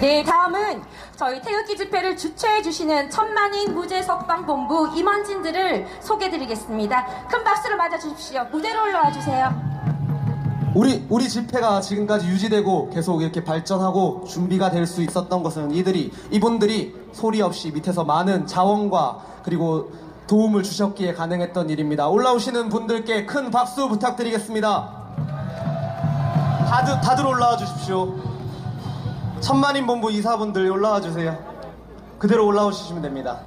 네, 다음은 저희 태극기 집회를 주최해 주시는 천만인 무죄석방본부 임원진들을 소개드리겠습니다. 큰 박수로 맞아주십시오. 무대로 올라와 주세요. 우리 집회가 지금까지 유지되고 계속 이렇게 발전하고 준비가 될 수 있었던 것은 이분들이 소리 없이 밑에서 많은 자원과 그리고 도움을 주셨기에 가능했던 일입니다. 올라오시는 분들께 큰 박수 부탁드리겠습니다. 다들 올라와 주십시오. 천만인 본부 이사분들 올라와 주세요. 그대로 올라오시면 됩니다.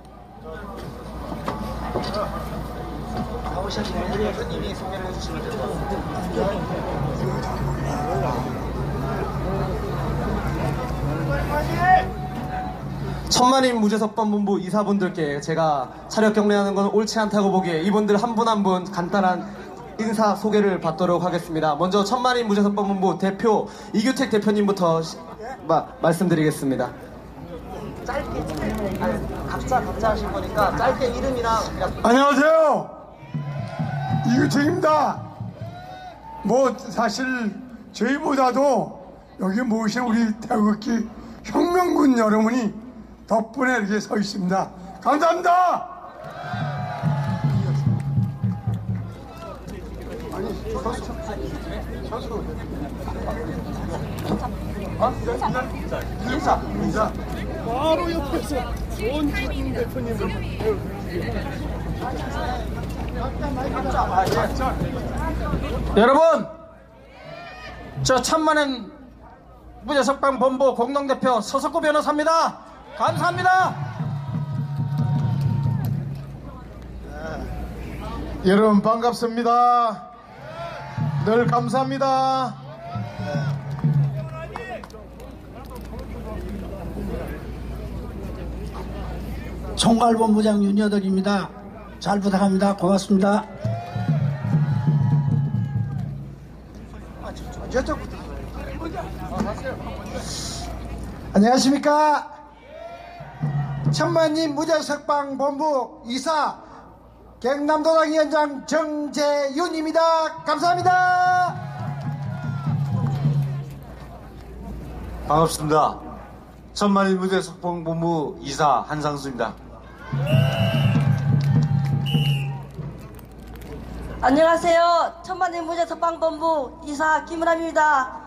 나오시는 분들이 손님이 소개를 해주시면 될 것 같습니다. 천만인 무죄석방본부 이사분들께 제가 차렷 경례하는 건 옳지 않다고 보기에 이분들 한 분 한 분 간단한 인사 소개를 받도록 하겠습니다. 먼저 천만인 무죄석방본부 대표 이규택 대표님부터 말씀드리겠습니다. 짧게 각자 하신 거니까 짧게 이름이랑 안녕하세요, 이규택입니다. 사실 저희보다도 여기 모신 우리 태극기 혁명군 여러분이 덕분에 이렇게 서 있습니다. 감사합니다. 인사. 바로 옆에서 원주민 대표님을 여러분, 저 천만인 무죄석방본부 공동대표 서석구 변호사입니다. 감사합니다. 여러분 반갑습니다. 늘 감사합니다. 총괄본부장 윤여덕입니다. 잘 부탁합니다. 고맙습니다. 안녕하십니까. 천만인 무죄석방본부 이사 경남도당 위원장 정재윤입니다. 감사합니다. 반갑습니다. 천만인 무죄석방본부 이사 한상수입니다. 안녕하세요. 천만인 무죄석방본부 이사 김은함입니다.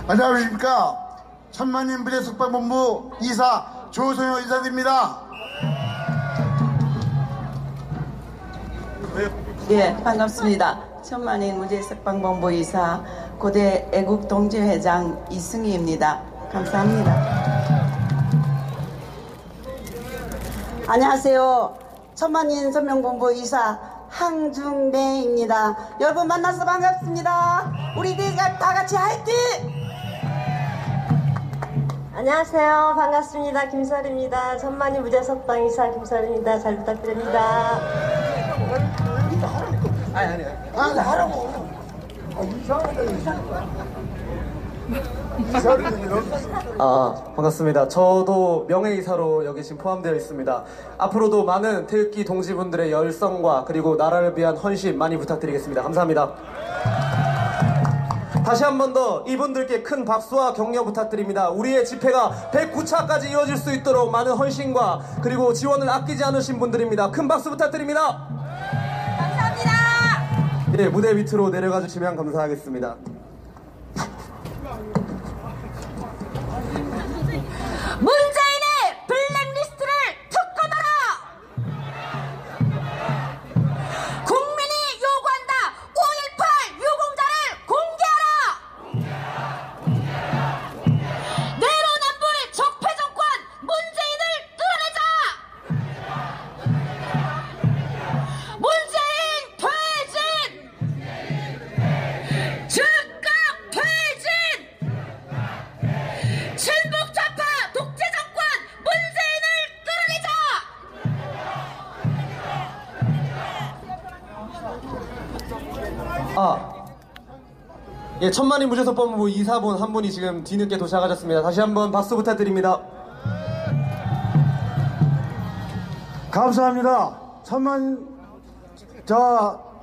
안녕하십니까. 천만인 무죄석방본부 이사 조성효 이사입니다. 예, 반갑습니다. 천만인 무죄석방본부 이사 고대 애국동지회장 이승희입니다. 감사합니다. 안녕하세요. 천만인 선명본부 이사 항중래입니다. 여러분 만나서 반갑습니다. 우리들 다 같이 화이팅! 안녕하세요. 반갑습니다. 김설입니다. 천만인 무죄석방 이사 김설입니다. 잘 부탁드립니다. 하라고. 반갑습니다. 저도 명예이사로 여기 지금 포함되어 있습니다. 앞으로도 많은 태극기 동지분들의 열성과 그리고 나라를 위한 헌신 많이 부탁드리겠습니다. 감사합니다. 다시 한 번 더 이분들께 큰 박수와 격려 부탁드립니다. 우리의 집회가 109차까지 이어질 수 있도록 많은 헌신과 그리고 지원을 아끼지 않으신 분들입니다. 큰 박수 부탁드립니다. 감사합니다. 네, 무대 밑으로 내려가 주시면 감사하겠습니다. 문재인의 블랙리스트를 특검하라! 국민이 요구한다. 5.18 유공자를 공개하라! 내로남불 적폐정권 문재인을 뚫어내자! 문재인 퇴진! 즉각 퇴진! 친북 좌파 독재 정권 문재인을 뚫어내자! 예, 천만인 무죄석방본부 이사분 한 분이 지금 뒤늦게 도착하셨습니다. 다시 한번 박수 부탁드립니다. 감사합니다.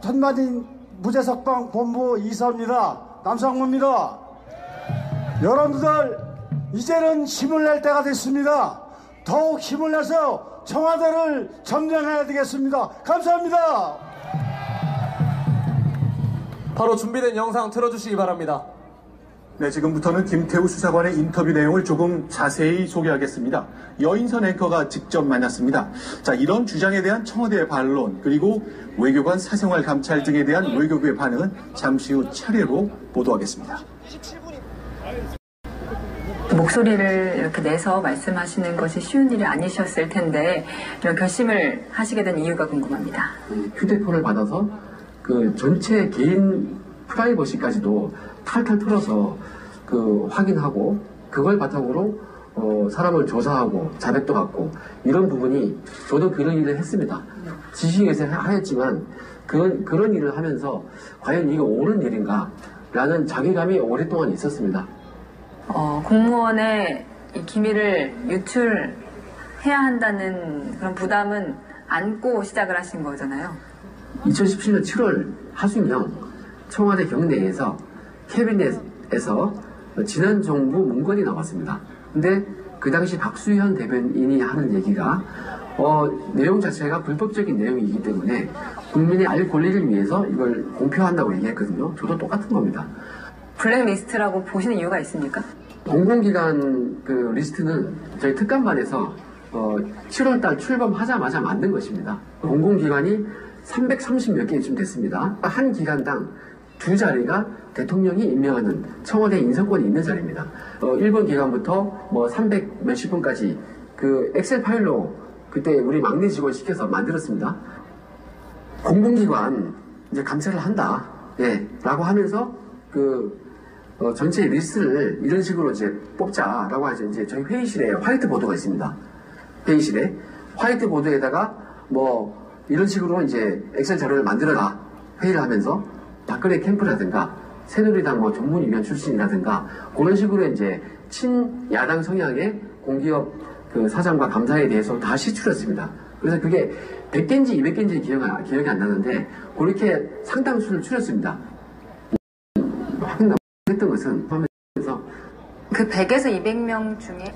천만인 무죄석방본부 이사입니다. 남상무입니다. 여러분들 이제는 힘을 낼 때가 됐습니다. 더욱 힘을 내서 청와대를 점령해야 되겠습니다. 감사합니다. 바로 준비된 영상 틀어주시기 바랍니다. 네, 지금부터는 김태우 수사관의 인터뷰 내용을 조금 자세히 소개하겠습니다. 여인선 앵커가 직접 만났습니다. 자, 이런 주장에 대한 청와대의 반론, 그리고 외교관 사생활 감찰 등에 대한 외교부의 반응은 잠시 후 차례로 보도하겠습니다. 목소리를 이렇게 내서 말씀하시는 것이 쉬운 일이 아니셨을 텐데 이런 결심을 하시게 된 이유가 궁금합니다. 휴대폰을 받아서 그 전체 개인 프라이버시까지도 탈탈 털어서 확인하고 그걸 바탕으로 사람을 조사하고 자백도 받고 이런 부분이 저도 그런 일을 했습니다. 지식에서 하였지만 그런 일을 하면서 과연 이거 옳은 일인가 라는 자괴감이 오랫동안 있었습니다. 공무원의 이 기밀을 유출해야 한다는 그런 부담은 안고 시작을 하신 거잖아요. 2017년 7월 하순경 청와대 경내에서 캐비넷에서 지난 정부 문건이 나왔습니다. 근데 그 당시 박수현 대변인이 하는 얘기가 내용 자체가 불법적인 내용이기 때문에 국민의 알 권리를 위해서 이걸 공표한다고 얘기했거든요. 저도 똑같은 겁니다. 블랙리스트라고 보시는 이유가 있습니까? 공공기관 그 리스트는 저희 특감반에서 7월달 출범하자마자 만든 것입니다. 공공기관이 330 몇 개쯤 됐습니다. 한 기관당 2자리가 대통령이 임명하는 청와대 인사권이 있는 자리입니다. 1번 기관부터 300 몇십 분까지 그 엑셀 파일로 그때 우리 막내 직원 시켜서 만들었습니다. 공공기관 이제 감찰을 한다, 라고 하면서 전체 리스트를 이런 식으로 이제 뽑자라고 하죠. 이제 저희 회의실에 화이트보드가 있습니다. 회의실에 화이트보드에다가 이런 식으로 이제 엑셀 자료를 만들어라 회의를 하면서 박근혜 캠프라든가 새누리당 전문위원 출신이라든가 그런 식으로 이제 친야당 성향의 공기업 그 사장과 감사에 대해서 다 시출했습니다. 그래서 그게 100개인지 200개인지 기억이 안 나는데 그렇게 상당수를 추렸습니다. 했던 것은 하면서 그 100에서 200명 중에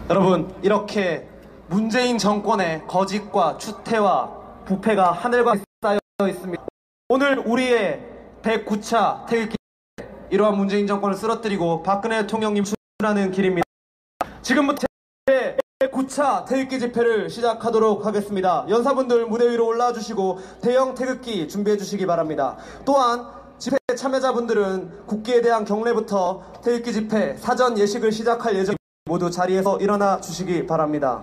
여러분, 이렇게 문재인 정권의 거짓과 추태와 부패가 하늘과 쌓여 있습니다. 오늘 우리의 109차 태극기 이러한 문재인 정권을 쓰러뜨리고 박근혜 대통령님 출마하는 길입니다. 지금부터 109차 태극기 집회를 시작하도록 하겠습니다. 연사분들 무대 위로 올라와 주시고 대형 태극기 준비해 주시기 바랍니다. 또한 집회 참여자분들은 국기에 대한 경례부터 태극기 집회 사전 예식을 시작할 예정입니다. 모두 자리에서 일어나 주시기 바랍니다.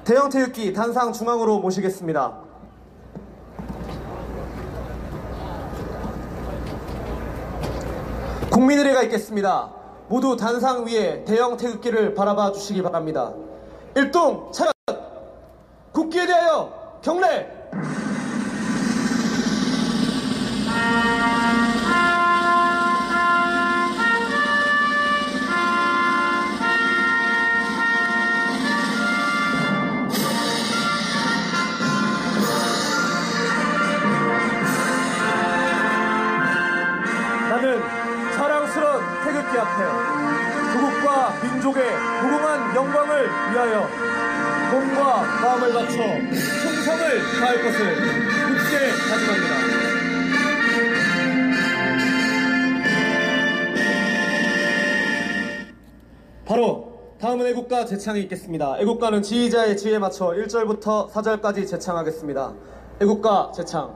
대형 태극기 단상 중앙으로 모시겠습니다. 국민의례가 있겠습니다. 모두 단상 위에 대형 태극기를 바라봐 주시기 바랍니다. 일동 차렷! 국기에 대하여 경례! 나는 자랑스러운 태극기 앞에 조국과 민족의 무궁한 영광을 위하여 몸과 마음을 바쳐 충성을 다할 것을 굳게 다짐합니다. 바로 다음은 애국가 제창이 있겠습니다. 애국가는 지휘자의 지혜에 맞춰 1절부터 4절까지 제창하겠습니다. 애국가 제창.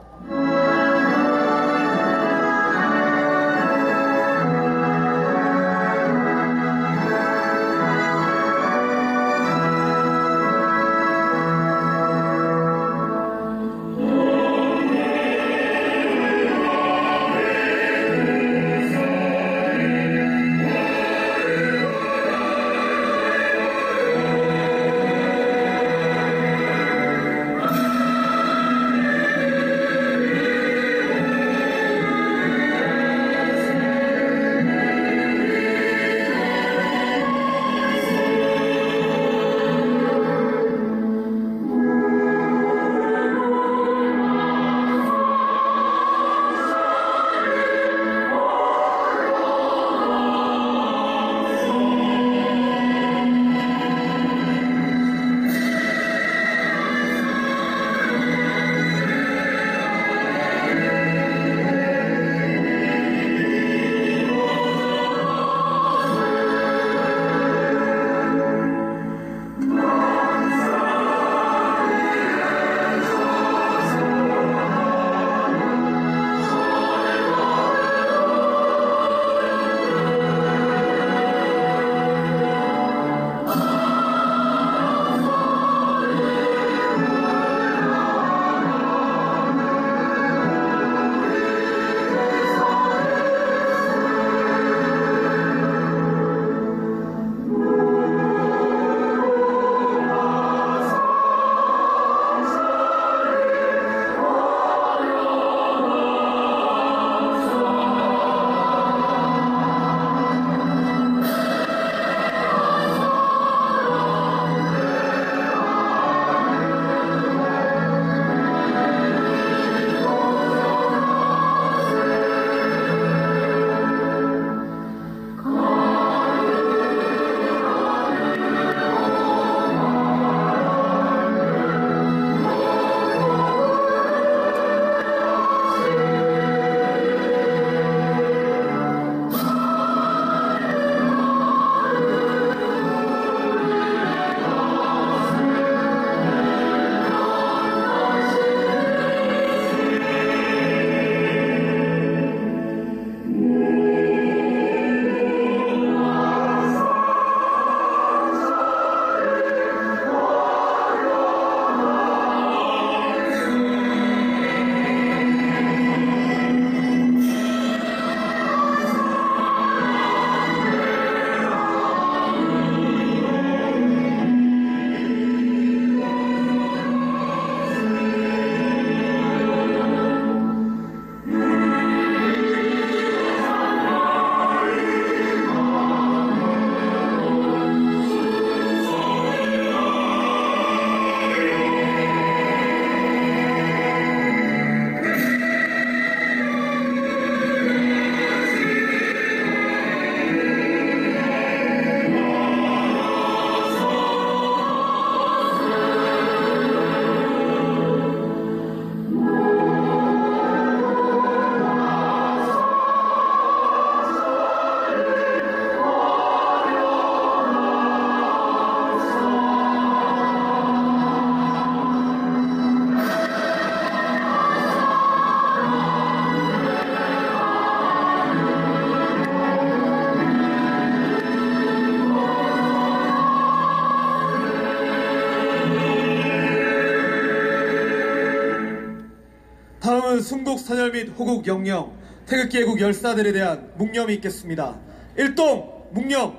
다음은 순국 선열 및 호국 영령, 태극기 애국 열사들에 대한 묵념이 있겠습니다. 일동 묵념.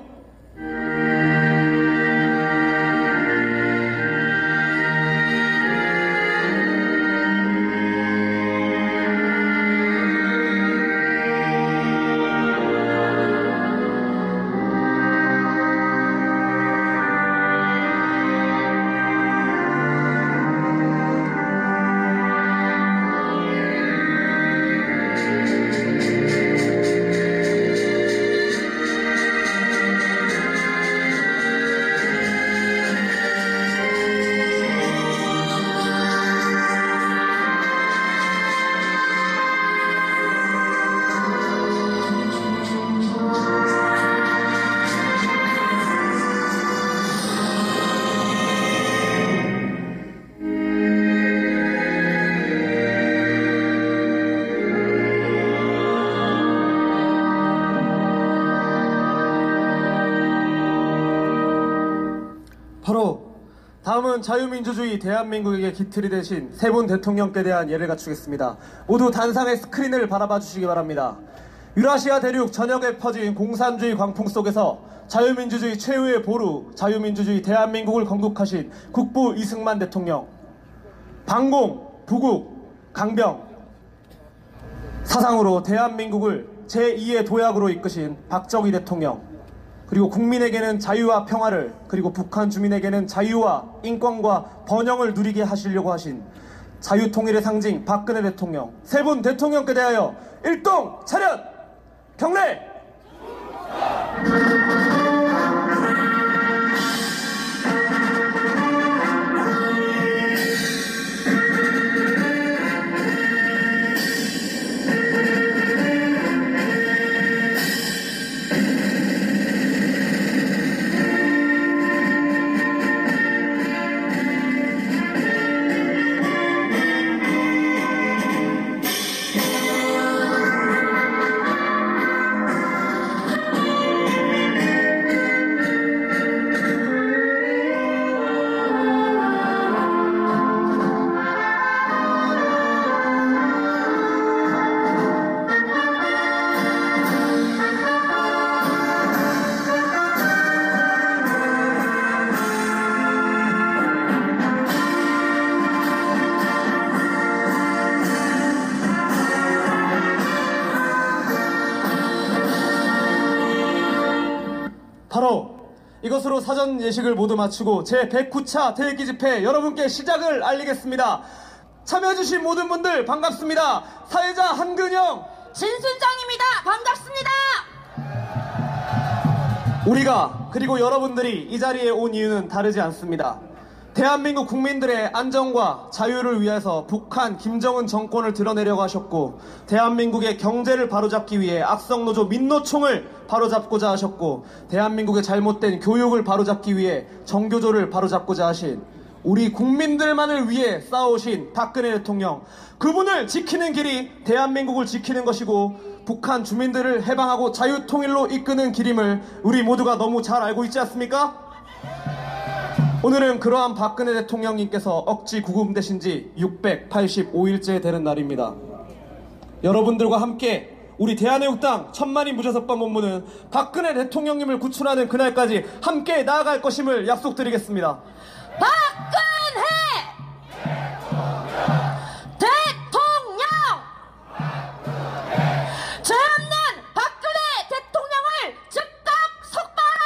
바로 다음은 자유민주주의 대한민국에게 기틀이 되신 세 분 대통령께 대한 예를 갖추겠습니다. 모두 단상의 스크린을 바라봐 주시기 바랍니다. 유라시아 대륙 전역에 퍼진 공산주의 광풍 속에서 자유민주주의 최후의 보루, 자유민주주의 대한민국을 건국하신 국부 이승만 대통령, 방공, 부국, 강병, 사상으로 대한민국을 제2의 도약으로 이끄신 박정희 대통령, 그리고 국민에게는 자유와 평화를, 그리고 북한 주민에게는 자유와 인권과 번영을 누리게 하시려고 하신 자유통일의 상징 박근혜 대통령, 세 분 대통령께 대하여 일동 차렷 경례! 바로 이것으로 사전 예식을 모두 마치고 제109차 태극기 집회 여러분께 시작을 알리겠습니다. 참여해주신 모든 분들 반갑습니다. 사회자 한근영, 진순정입니다. 반갑습니다. 우리가 그리고 여러분들이 이 자리에 온 이유는 다르지 않습니다. 대한민국 국민들의 안정과 자유를 위해서 북한 김정은 정권을 드러내려고 하셨고, 대한민국의 경제를 바로잡기 위해 악성노조 민노총을 바로잡고자 하셨고, 대한민국의 잘못된 교육을 바로잡기 위해 정교조를 바로잡고자 하신 우리 국민들만을 위해 싸우신 박근혜 대통령, 그분을 지키는 길이 대한민국을 지키는 것이고 북한 주민들을 해방하고 자유통일로 이끄는 길임을 우리 모두가 너무 잘 알고 있지 않습니까? 오늘은 그러한 박근혜 대통령님께서 억지 구금되신 지 685일째 되는 날입니다. 여러분들과 함께 우리 대한애국당 천만인 무죄석방 본부는 박근혜 대통령님을 구출하는 그날까지 함께 나아갈 것임을 약속드리겠습니다. 박근혜 대통령! 죄 없는 박근혜 대통령을 즉각 석방하라!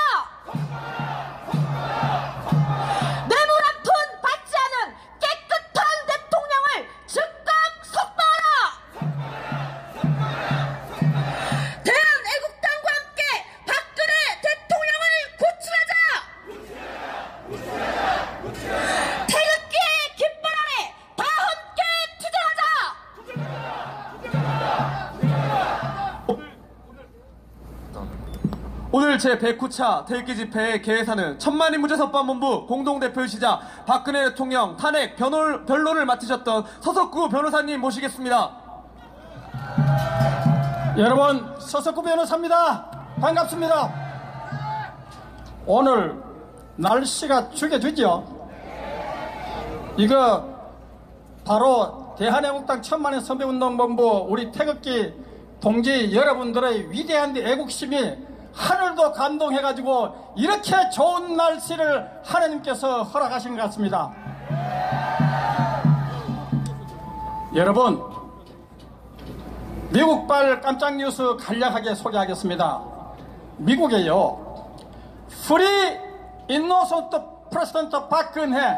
뇌물 한 푼 받지 않은 깨끗한 대통령을 즉각 석방하라! 대한애국당과 함께 박근혜 대통령을 구출하자! 태극기의 깃발 아래 다 함께 투쟁하자! 오늘 제109차 태극기 집회의 개회사는 천만인 무죄석방본부 공동대표이시자 박근혜 대통령 탄핵 변론을 맡으셨던 서석구 변호사님 모시겠습니다. 여러분, 서석구 변호사입니다. 반갑습니다. 오늘 날씨가 죽게 되죠. 이거 바로 대한애국당 천만인 선배운동본부 우리 태극기 동지 여러분들의 위대한 애국심이 하늘도 감동해가지고 이렇게 좋은 날씨를 하나님께서 허락하신 것 같습니다. 여러분, 미국발 깜짝 뉴스 간략하게 소개하겠습니다. 미국에요, 프리 인노선트 프레시던트 박근혜,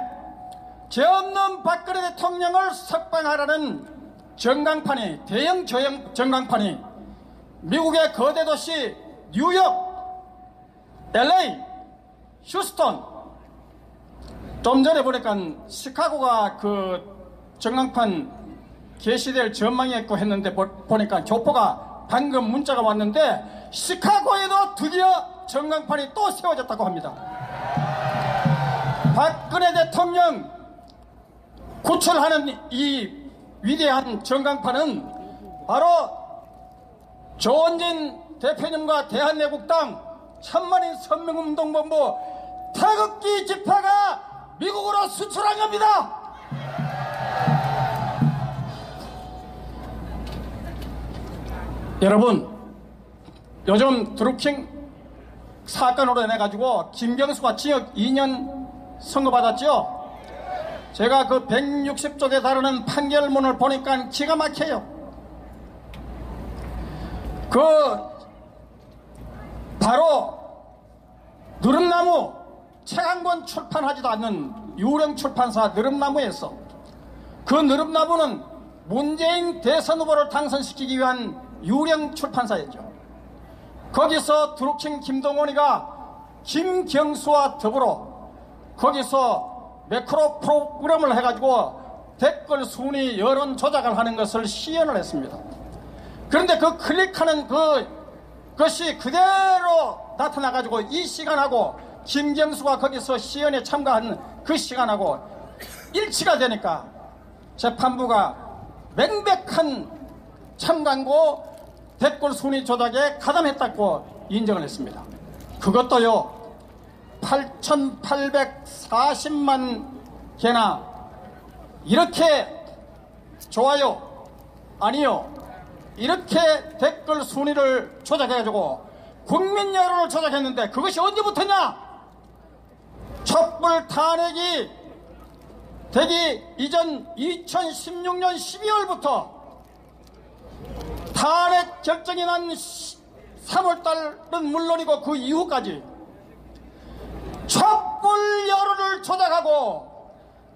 죄 없는 박근혜 대통령을 석방하라는 전광판이, 대형 전광판이 미국의 거대 도시 뉴욕, LA, 휴스턴, 좀 전에 보니까 시카고가 그 전광판 게시될 전망이 있고 했는데 보니까 교포가 방금 문자가 왔는데 시카고에도 드디어 전광판이 또 세워졌다고 합니다. 박근혜 대통령 구출하는 이 위대한 전광판은 바로 조원진 대표님과 대한애국당 천만인 선명운동본부 태극기 집회가 미국으로 수출한 겁니다. 여러분, 요즘 드루킹 사건으로 인해가지고 김경수가 징역 2년 선고받았죠. 제가 그 160쪽에 다루는 판결문을 보니까 기가 막혀요. 그 바로 느릅나무, 책 한 권 출판하지도 않는 유령 출판사 느릅나무에서, 그 느릅나무는 문재인 대선 후보를 당선시키기 위한 유령 출판사였죠. 거기서 드루킹 김동원이가 김경수와 더불어 거기서 매크로 프로그램을 해가지고 댓글 순위 여론 조작을 하는 것을 시연을 했습니다. 그런데 그 클릭하는 그것이 그대로 나타나가지고 이 시간하고 김경수가 거기서 시연에 참가한 그 시간하고 일치가 되니까 재판부가 명백한 참관고 댓글 순위 조작에 가담했다고 인정을 했습니다. 그것도요 8,840만 개나 이렇게 좋아요, 아니요, 이렇게 댓글 순위를 조작해가지고 국민 여론을 조작했는데 그것이 언제부터냐? 촛불 탄핵이 되기 이전 2016년 12월부터 탄핵 결정이 난 3월달은 물론이고 그 이후까지 촛불 여론을 조작하고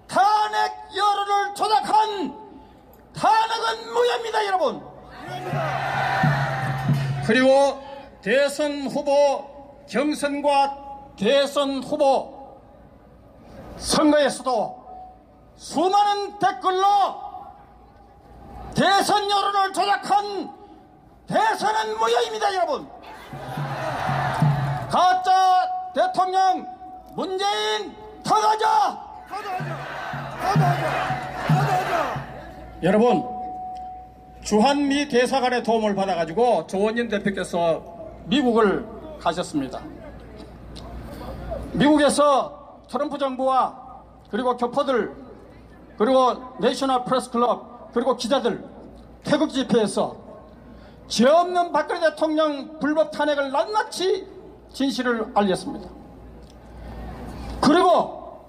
탄핵 여론을 조작한 탄핵은 무효입니다, 여러분. 그리고 대선 후보 경선과 대선 후보 선거에서도 수많은 댓글로 대선 여론을 조작한 대선은 무효입니다, 여러분. 가짜 대통령 문재인 터져줘! 여러분, 주한미 대사관의 도움을 받아가지고 조원진 대표께서 미국을 가셨습니다. 미국에서 트럼프 정부와 그리고 교포들 그리고 내셔널 프레스 클럽 그리고 기자들 태극 집회에서 죄 없는 박근혜 대통령 불법 탄핵을 낱낱이 진실을 알렸습니다. 그리고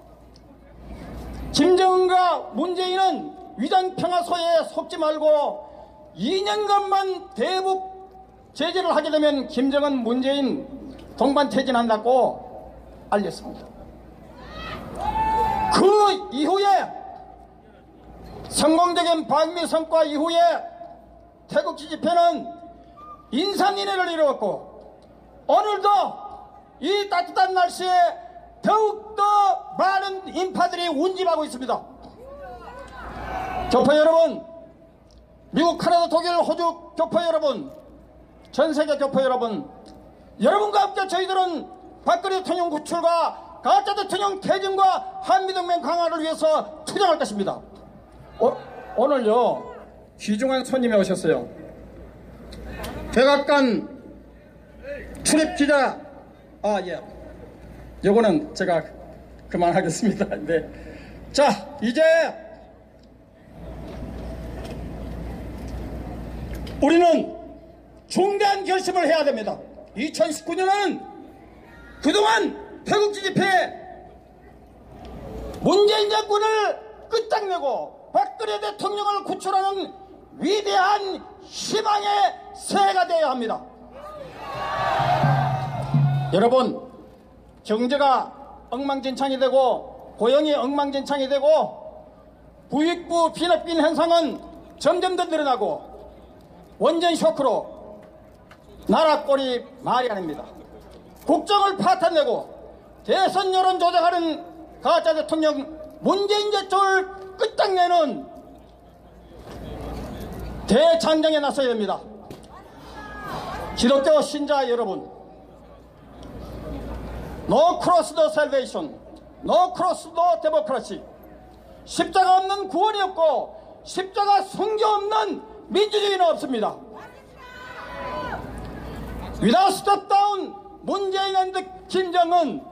김정은과 문재인은 위장평화소에 속지 말고 2년간만 대북 제재를 하게 되면 김정은 문재인 동반 퇴진한다고 알렸습니다. 그 이후에 성공적인 방미 성과 이후에 태극기 집회는 인산인해를 이루었고 오늘도 이 따뜻한 날씨에 더욱더 많은 인파들이 운집하고 있습니다. 교포 여러분, 미국, 캐나다, 독일, 호주 교포 여러분, 전세계 교포 여러분, 여러분과 함께 저희들은 박근혜 대통령 구출과 가짜 대통령 퇴진과 한미동맹 강화를 위해서 투쟁할 것입니다. 오늘요 귀중한 손님이 오셨어요. 백악관 출입기자, 예, 요거는 제가 그만하겠습니다. 네. 자, 이제 우리는 중대한 결심을 해야 됩니다. 2019년은 그동안 태극기 집회에 문재인 정권을 끝장내고 박근혜 대통령을 구출하는 위대한 희망의 새해가 되어야 합니다. 여러분, 경제가 엉망진창이 되고 고용이 엉망진창이 되고 부익부 빈업빈 현상은 점점 더 늘어나고 원전 쇼크로 나라 꼴이 말이 아닙니다. 국정을 파탄내고 대선 여론 조작하는 가짜 대통령 문재인 제초를 끝장내는 대장정에 나서야 됩니다. 기독교 신자 여러분, No cross the salvation, no cross the democracy. 십자가 없는 구원이 없고 십자가 순교 없는 민주주의는 없습니다. Without step down, 문재인 and 김정은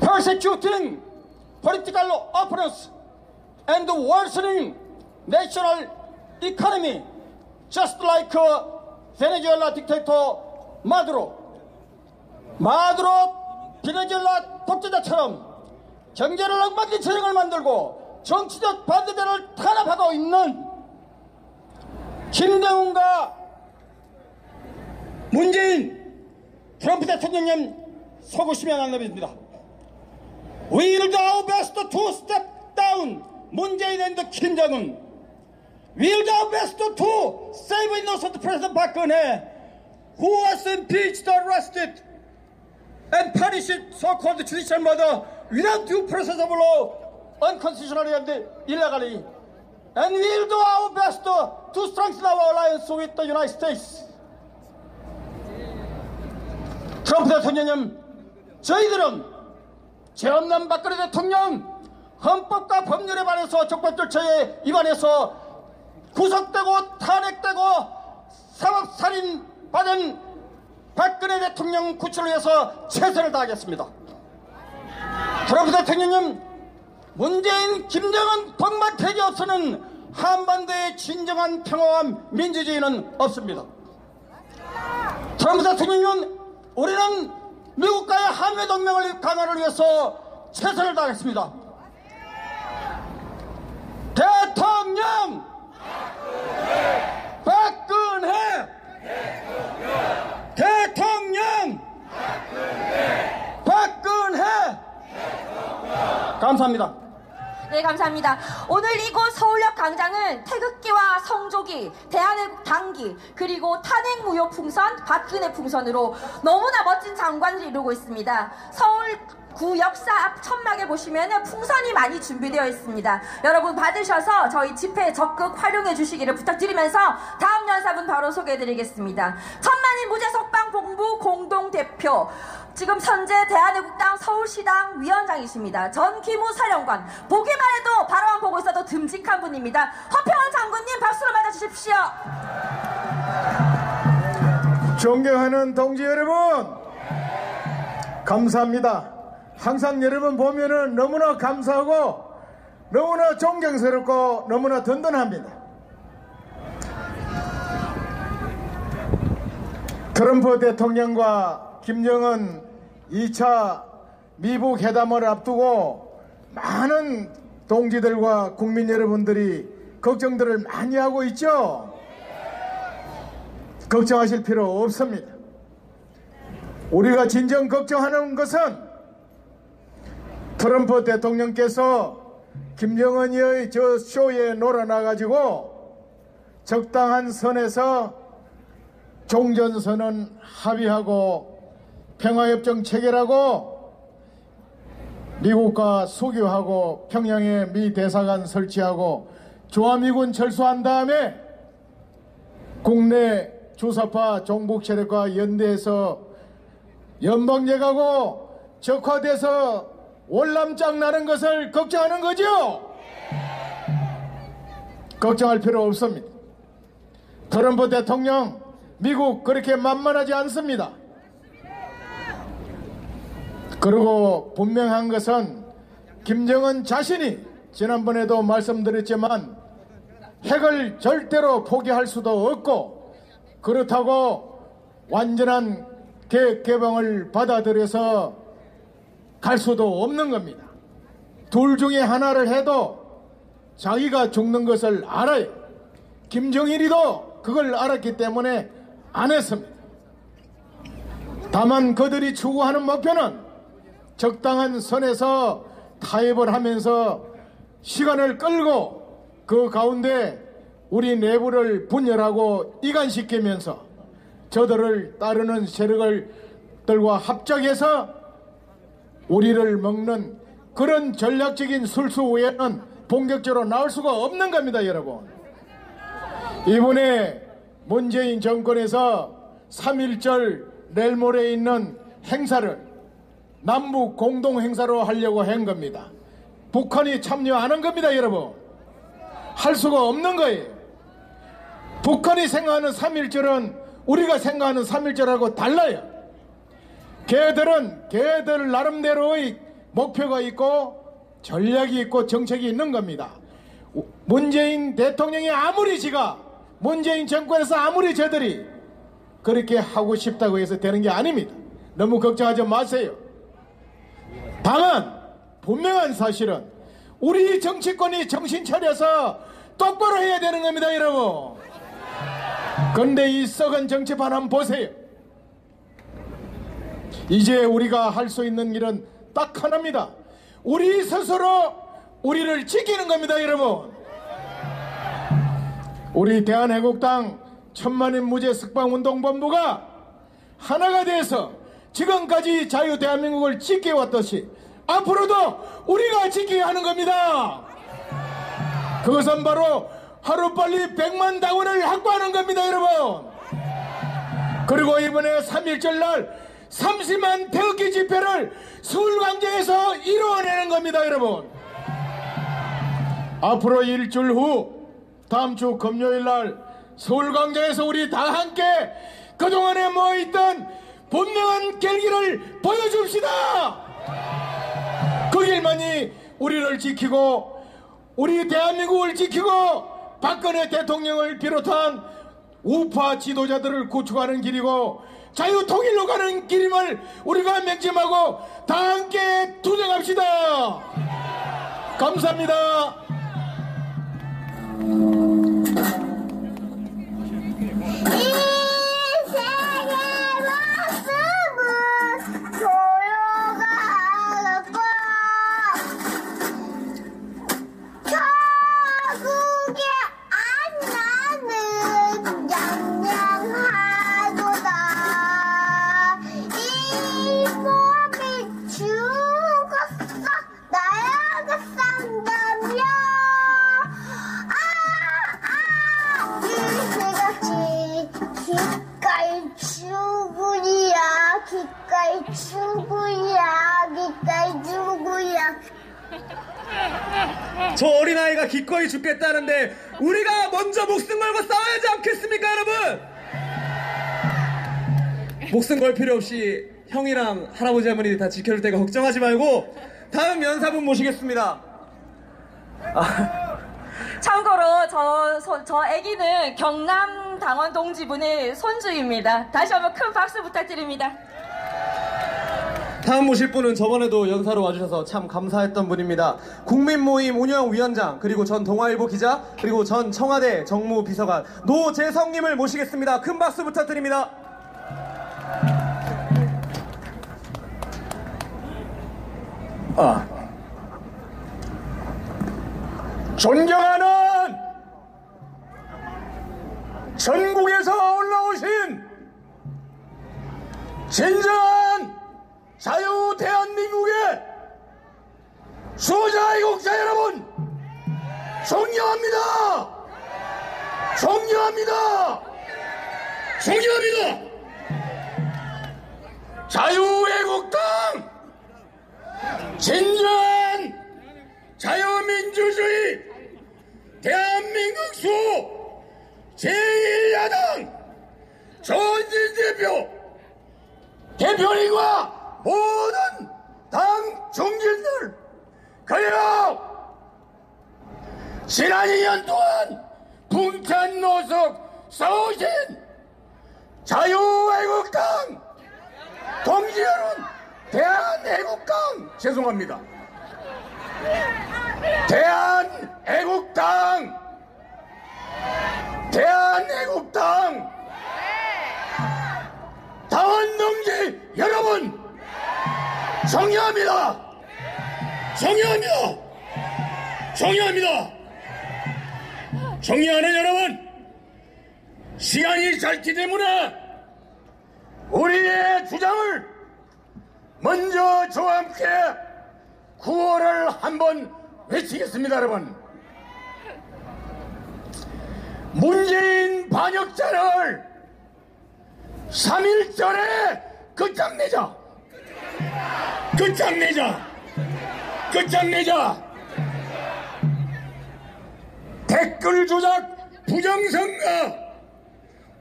persecuting political opponents and worsening national economy, just like Venezuela dictator Maduro 베네수엘라 독재자처럼 경제를 엉망진창을 만들고 정치적 반대자를 탄압하고 있는 김정은과 문재인, 트럼프 대통령님 속으시면 안 됩니다. We will do our best to step down 문재인 and 김정은. We will do our best to save innocent President Park-geun-hye, who was impeached, arrested, and punished so-called judicial murder without due process of law, unconstitutionally and illegally. And we will do our best to strengthen our alliance with the United States. 트럼프 대통령님, 저희들은 죄 없는 박근혜 대통령 헌법과 법률에 반해서 적법 절차에 위반해서 구속되고 탄핵되고 사법살인 받은 박근혜 대통령 구출을 위해서 최선을 다하겠습니다. 트럼프 대통령님, 문재인, 김정은 동반태지 없이는 한반도의 진정한 평화와 민주주의는 없습니다. 트럼프 대통령님, 우리는 미국과의 한미 동맹을 강화를 위해서 최선을 다하겠습니다. 대통령 박근혜 대통령 박근혜 감사합니다. 네, 감사합니다. 오늘 이곳 서울역 광장은 태극기와 성조기, 대한민국 당기, 그리고 탄핵무효 풍선, 박근혜 풍선으로 너무나 멋진 장관을 이루고 있습니다. 서울구 역사 앞 천막에 보시면 풍선이 많이 준비되어 있습니다. 여러분 받으셔서 저희 집회에 적극 활용해 주시기를 부탁드리면서 다음 연사분 바로 소개해드리겠습니다. 천만인 무죄석방본부 공동대표, 지금 현재 대한애국당 서울시당 위원장이십니다. 전기무 사령관. 보기만 해도 바라만 보고 있어도 듬직한 분입니다. 허평원 장군님 박수로 맞아주십시오. 존경하는 동지 여러분, 감사합니다. 항상 여러분 보면은 너무나 감사하고 너무나 존경스럽고 너무나 든든합니다. 트럼프 대통령과 김정은 2차 미북 회담을 앞두고 많은 동지들과 국민 여러분들이 걱정들을 많이 하고 있죠. 걱정하실 필요 없습니다. 우리가 진정 걱정하는 것은 트럼프 대통령께서 김정은의 저 쇼에 놀아나가지고 적당한 선에서 종전선언 합의하고 평화협정 체결하고 미국과 수교하고 평양에 미 대사관 설치하고 주한미군 철수한 다음에 국내 주사파 종북 세력과 연대해서 연방제가고 적화돼서 월남장 나는 것을 걱정하는 거죠? 걱정할 필요 없습니다. 트럼프 대통령, 미국 그렇게 만만하지 않습니다. 그리고 분명한 것은 김정은 자신이 지난번에도 말씀드렸지만 핵을 절대로 포기할 수도 없고, 그렇다고 완전한 계획 개방을 받아들여서 갈 수도 없는 겁니다. 둘 중에 하나를 해도 자기가 죽는 것을 알아요. 김정일이도 그걸 알았기 때문에 안 했습니다. 다만 그들이 추구하는 목표는 적당한 선에서 타협을 하면서 시간을 끌고 그 가운데 우리 내부를 분열하고 이간시키면서 저들을 따르는 세력들과 합작해서 우리를 먹는 그런 전략적인 술수 외에는 본격적으로 나올 수가 없는 겁니다, 여러분. 이번에 문재인 정권에서 3.1절 내일 모레 있는 행사를 남북 공동 행사로 하려고 한 겁니다. 북한이 참여 안 한 겁니다, 여러분. 할 수가 없는 거예요. 북한이 생각하는 3.1절은 우리가 생각하는 3.1절하고 달라요. 걔들 나름대로의 목표가 있고 전략이 있고 정책이 있는 겁니다. 문재인 대통령이 아무리 문재인 정권에서 아무리 저들이 그렇게 하고 싶다고 해서 되는 게 아닙니다. 너무 걱정하지 마세요. 다만 분명한 사실은 우리 정치권이 정신 차려서 똑바로 해야 되는 겁니다, 여러분. 그런데 이 썩은 정치판 한번 보세요. 이제 우리가 할 수 있는 일은 딱 하나입니다. 우리 스스로 우리를 지키는 겁니다, 여러분. 우리 대한애국당 천만인 무죄 석방운동본부가 하나가 돼서 지금까지 자유 대한민국을 지켜왔듯이 앞으로도 우리가 지켜야 하는 겁니다. 그것은 바로 하루빨리 100만 당원을 확보하는 겁니다, 여러분. 그리고 이번에 3.1절 날 30만 태극기 집회를 서울광장에서 이루어내는 겁니다, 여러분. 앞으로 일주일 후 다음 주 금요일 날 서울광장에서 우리 다 함께 그동안에 모여있던 분명한 결기를 보여줍시다. 그 길만이 우리를 지키고 우리 대한민국을 지키고 박근혜 대통령을 비롯한 우파 지도자들을 구축하는 길이고 자유통일로 가는 길임을 우리가 맹심하고 다 함께 투쟁합시다. 감사합니다. 저 어린아이가 기꺼이 죽겠다는데 우리가 먼저 목숨 걸고 싸워야지 않겠습니까, 여러분? 목숨 걸 필요 없이 형이랑 할아버지 할머니 다 지켜줄 테니까 걱정하지 말고 다음 연사분 모시겠습니다. 참고로 저 아기는 경남 당원 동지분의 손주입니다. 다시 한번 큰 박수 부탁드립니다. 다음 모실 분은 저번에도 연사로 와주셔서 참 감사했던 분입니다. 국민모임 운영위원장, 그리고 전 동아일보 기자, 그리고 전 청와대 정무비서관 노재성님을 모시겠습니다. 큰 박수 부탁드립니다. 존경하는 전국에서 올라오신 진정한 자유 대한민국의 수호자 애국자 여러분, 존경합니다. 존경합니다. 존경합니다. 자유애국당 진정한 자유민주주의 대한민국 수 제1야당 조은진 대표님과 모든 당 중진들, 그리고 지난 2년 동안 풍찬 노석 싸우신 자유애국당 동지 여러분, 대한애국당 죄송합니다. 대한애국당 당원 동지 여러분, 존경합니다. 존경하는 여러분, 시간이 짧기 때문에 우리의 주장을 먼저 저와 함께 구호를 한번 외치겠습니다. 여러분, 문재인 반역자를 3일 전에 끝장내자.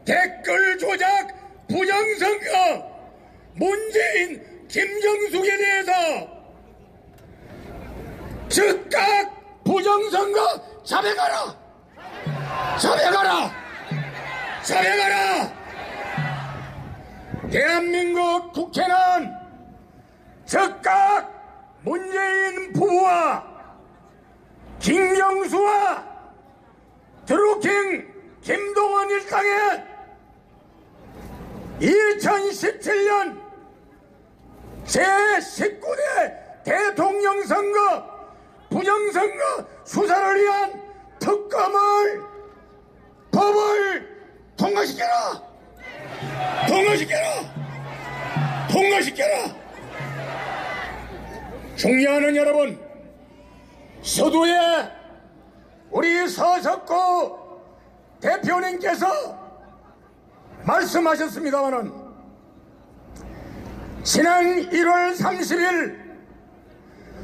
댓글 조작 부정선거 문재인 김정숙에 대해서 즉각 부정선거 자백하라. 대한민국 국회는 즉각 문재인 부부와 김정수와 드루킹 김동원 일당의 2017년 제19대 대통령 선거 부정선거 수사를 위한 특검을 법을 통과시켜라. 존경하는 여러분, 서두에 우리 서석구 대표님께서 말씀하셨습니다마는 지난 1월 30일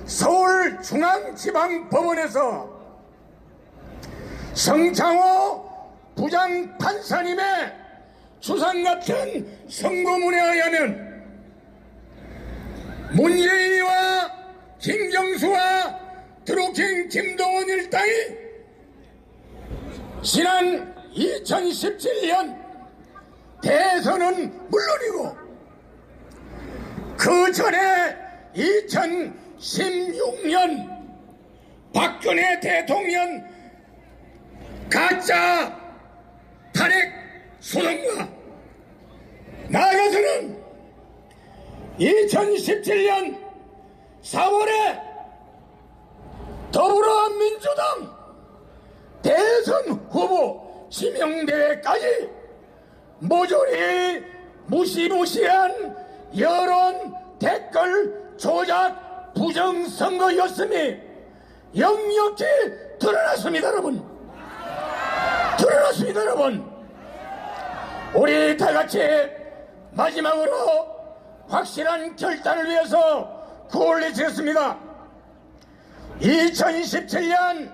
서울중앙지방법원에서 성창호 부장판사님의 추상같은 선고문에 의하면 문재인과 김정수와 드루킹 김동원 일당이 지난 2017년 대선은 물론이고 그 전에 2016년 박근혜 대통령 가짜 탄핵 소송과 나아가서는 2017년 4월에 더불어민주당 대선 후보 지명대회까지 모조리 무시무시한 여론 댓글 조작 부정선거였음이 역력히 드러났습니다. 여러분, 우리 다같이 마지막으로 확실한 결단을 위해서 구호를 외치겠습니다. 2017년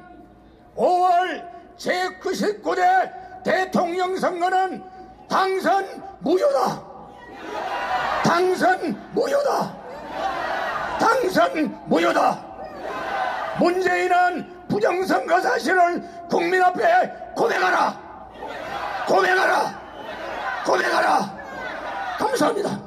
5월 제99대 대통령 선거는 당선 무효다. 문재인은 부정선거 사실을 국민 앞에 고백하라. 감사합니다.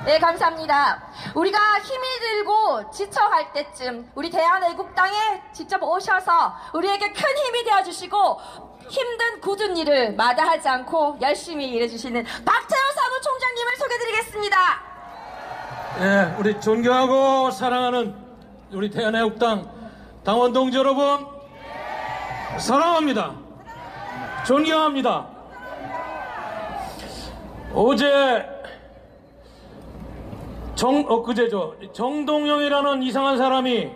네, 감사합니다. 우리가 힘이 들고 지쳐갈 때쯤 우리 대한애국당에 직접 오셔서 우리에게 큰 힘이 되어주시고 힘든 굳은 일을 마다하지 않고 열심히 일해주시는 박태호 사무총장님을 소개드리겠습니다. 네, 우리 존경하고 사랑하는 우리 대한애국당 당원 동지 여러분, 사랑합니다. 존경합니다. 어제 엊그제죠, 정동영이라는 이상한 사람이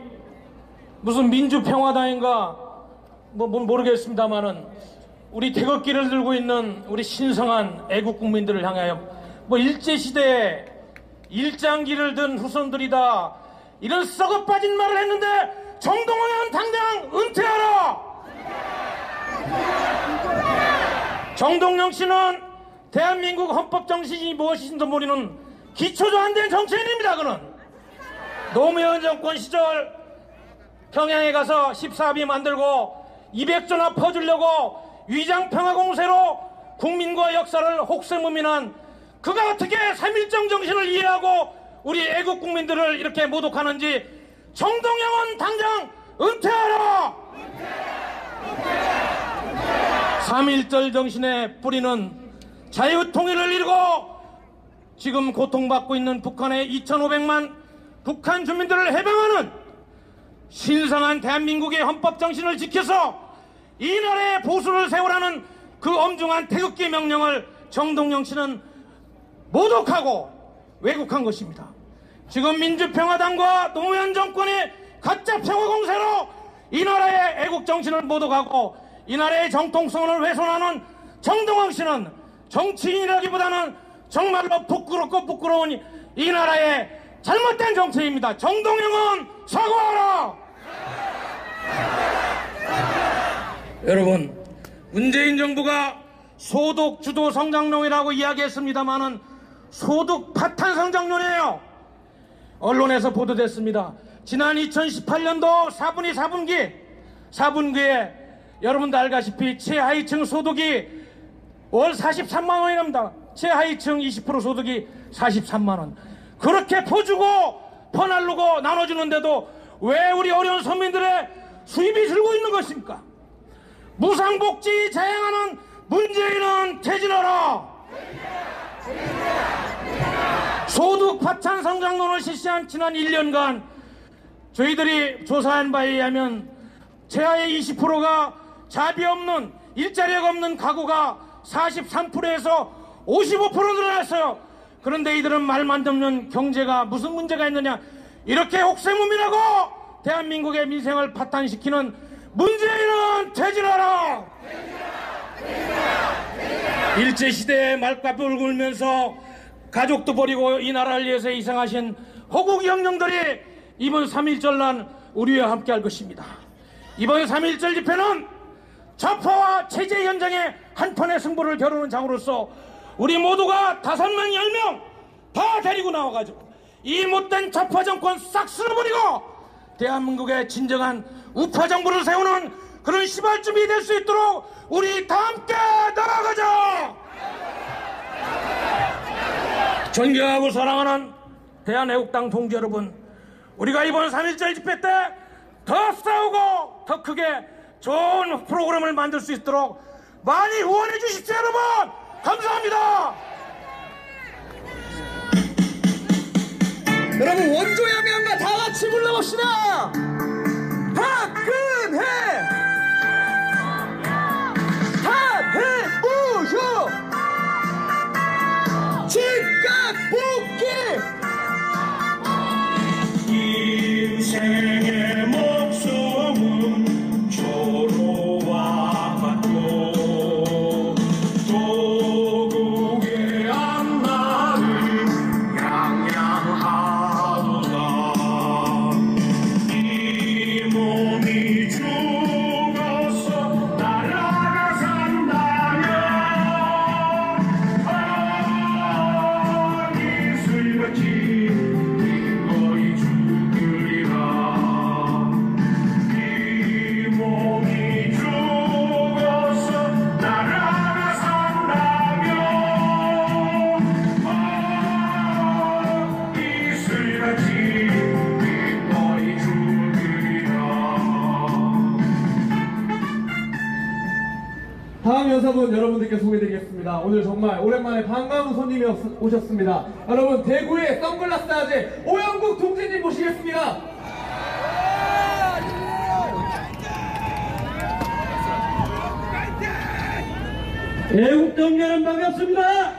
무슨 민주평화당인가 모르겠습니다만은 우리 태극기를 들고 있는 우리 신성한 애국 국민들을 향하여 일제시대에 일장기를 든 후손들이다 이런 썩어 빠진 말을 했는데 정동영은 당장 은퇴하라. 정동영 씨는 대한민국 헌법 정신이 무엇인지도 모르는 기초도 안 된 정치인입니다. 그는 노무현 정권 시절 평양에 가서 14비 만들고 200조나 퍼주려고 위장평화공세로 국민과 역사를 혹세무민한 그가 어떻게 3.1정 정신을 이해하고 우리 애국 국민들을 이렇게 모독하는지 정동영은 당장 은퇴하라! 3.1절 정신의 뿌리는 자유통일을 이루고 지금 고통받고 있는 북한의 2,500만 북한 주민들을 해방하는 신성한 대한민국의 헌법 정신을 지켜서 이 나라의 보수를 세우라는 그 엄중한 태극기 명령을 정동영 씨는 모독하고 왜곡한 것입니다. 지금 민주평화당과 노무현 정권의 가짜 평화공세로 이 나라의 애국 정신을 모독하고 이 나라의 정통성을 훼손하는 정동영 씨는 정치인이라기보다는 정말로 부끄럽고 부끄러운 이 나라의 잘못된 정치입니다. 정동영은 사과하라! 여러분, 문재인 정부가 소득 주도 성장론이라고 이야기했습니다마는 소득 파탄 성장론이에요. 언론에서 보도됐습니다. 지난 2018년도 4분기에 여러분도 알다시피 최하위층 소득이 월 43만 원이 납니다. 최하위층 20% 소득이 43만 원. 그렇게 퍼주고 퍼날르고 나눠주는데도 왜 우리 어려운 서민들의 수입이 줄고 있는 것입니까? 무상복지 자행하는 문재인은 퇴진하라! 소득 파탄 성장론을 실시한 지난 1년간 저희들이 조사한 바에 의하면 최하의 20%가 자비 없는 일자리가 없는 가구가 43%에서 55% 늘어났어요. 그런데 이들은 말만 듣는 경제가 무슨 문제가 있느냐, 이렇게 혹세무민하고 대한민국의 민생을 파탄시키는 문재인은 퇴진하라! 일제시대의 말값을 굴면서 가족도 버리고 이 나라를 위해서 희생하신 호국이 형님들이 이번 3.1절 날 우리와 함께 할 것입니다. 이번 3.1절 집회는 좌파와 체제 현장의 한판의 승부를 겨루는 장으로서 우리 모두가 5명, 10명 다 데리고 나와가지고 이 못된 좌파 정권 싹 쓸어버리고 대한민국의 진정한 우파 정부를 세우는 그런 시발점이 될 수 있도록 우리 다 함께 나아가자! 존경하고 사랑하는 대한애국당 동지 여러분, 우리가 이번 3.1절 집회 때 더 싸우고 더 크게 좋은 프로그램을 만들 수 있도록 많이 후원해 주십시오, 여러분! 감사합니다! 여러분, 원조의 명가 다 같이 불러봅시다! 박근혜! 탄핵무효! 즉각 복귀! 인생의 목숨은 조로와 같고 도국의 앞날은 양양하도다. 이 몸이 죽어서 나라가 산다면 이슬같이 기꺼이 죽으리라. 이 몸이 죽어서 나라가 산다면 이슬같이 기꺼이 죽으리라. 다음 연사분 여러분들께 소개드리겠습니다. 오늘 정말 오랜만에 반가운 손님이 오셨습니다. 여러분, 대구의 선글라스 아재 오영국 동지님 모시겠습니다. 애국동 여러분 반갑습니다.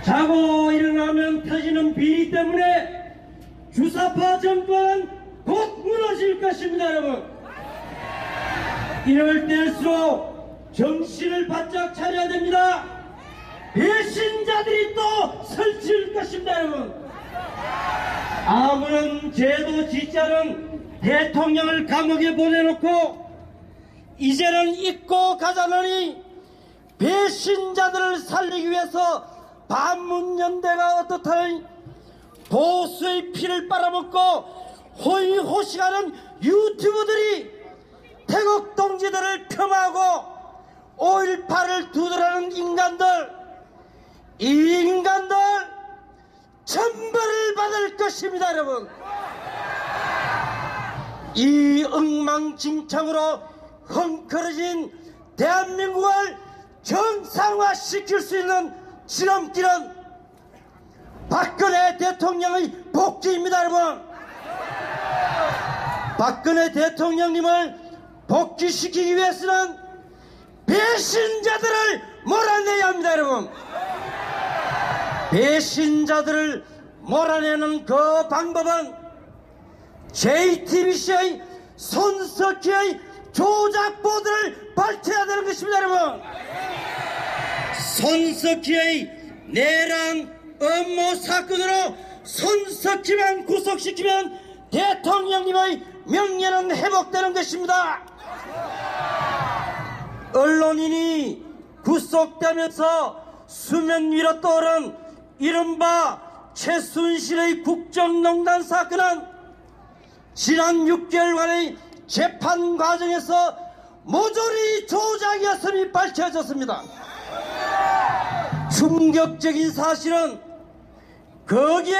자고 일어나면 터지는 비리 때문에 주사파 정권 곧 무너질 것입니다, 여러분. 이럴 때일수록 정신을 바짝 차려야 됩니다. 배신자들이 또 설칠 것입니다, 여러분. 아무런 죄도 짓지 않은 대통령을 감옥에 보내놓고 이제는 잊고 가자느니 배신자들을 살리기 위해서 반문연대가 어떻다는 보수의 피를 빨아먹고 호의호식하는 유튜버들이 태국 동지들을 폄하하고 5.18을 두드러는 인간들, 이 인간들 천벌을 받을 것입니다. 여러분, 이 엉망진창으로 헝클어진 대한민국을 정상화시킬 수 있는 지름길은 박근혜 대통령의 복귀입니다. 여러분, 박근혜 대통령님을 복귀시키기 위해서는 배신자들을 몰아내야 합니다. 여러분, 배신자들을 몰아내는 그 방법은 JTBC의 손석희의 조작 보도를 밝혀야 되는 것입니다. 여러분, 손석희의 내란 음모 사건으로 손석희만 구속시키면 대통령님의 명예는 회복되는 것입니다. 언론인이 구속되면서 수면 위로 떠오른 이른바 최순실의 국정농단 사건은 지난 6개월간의 재판 과정에서 모조리 조작이었음이 밝혀졌습니다. 충격적인 사실은 거기에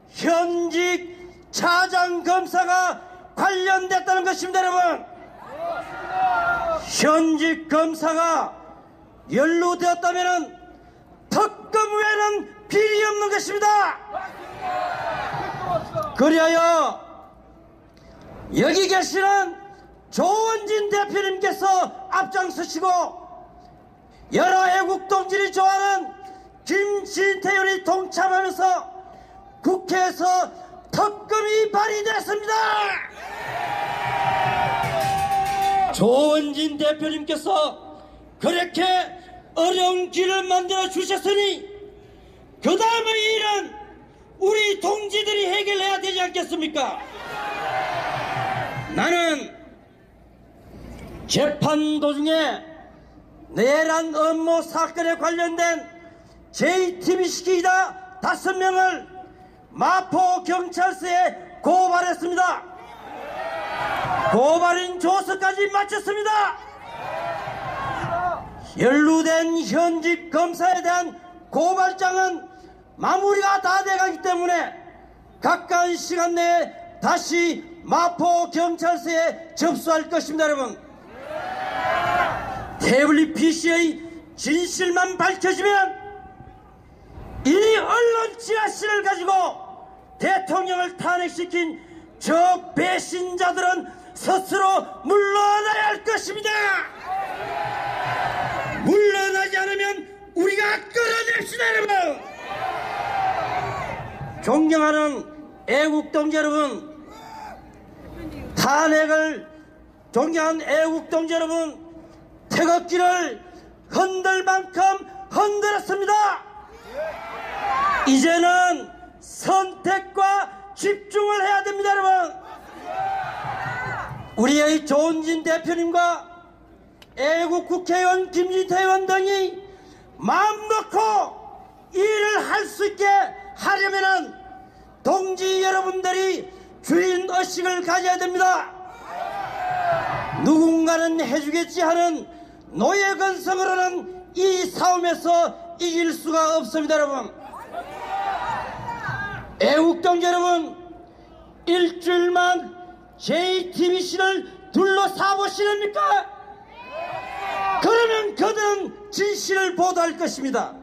현직 차장검사가 관련됐다는 것입니다. 여러분, 현직 검사가 연루되었다면 특검 외에는 비리 없는 것입니다. 그리하여 여기 계시는 조원진 대표님께서 앞장서시고 여러 애국 동지들이 좋아하는 김진태의원이 동참하면서 국회에서 특검이 발의됐습니다. 조원진 대표님께서 그렇게 어려운 길을 만들어 주셨으니 그 다음의 일은 우리 동지들이 해결해야 되지 않겠습니까? 나는 재판 도중에 내란 음모 사건에 관련된 JTBC 기자 5명을 마포경찰서에 고발했습니다. 고발인 조서까지 마쳤습니다. 연루된 현직 검사에 대한 고발장은 마무리가 다 돼가기 때문에 가까운 시간 내에 다시 마포경찰서에 접수할 것입니다. 여러분, 태블릿 PC의 진실만 밝혀지면 이 언론 지라시를 가지고 대통령을 탄핵시킨 저 배신자들은 스스로 물러나야 할 것입니다. 물러나지 않으면 우리가 끌어냅시다. 여러분, 존경하는 애국동지 여러분, 탄핵을 존경하는 애국동지 여러분, 태극기를 흔들 만큼 흔들었습니다. 이제는 선택과 집중을 해야 됩니다. 여러분, 우리의 조원진 대표님과 애국 국회의원 김진태 의원 등이 마음 놓고 일을 할 수 있게 하려면은 동지 여러분들이 주인의식을 가져야 됩니다. 누군가는 해주겠지 하는 노예건성으로는 이 싸움에서 이길 수가 없습니다. 여러분, 애국동지 여러분, 일주일만 JTBC를 둘러싸보시렵니까? 그러면 그들은 진실을 보도할 것입니다.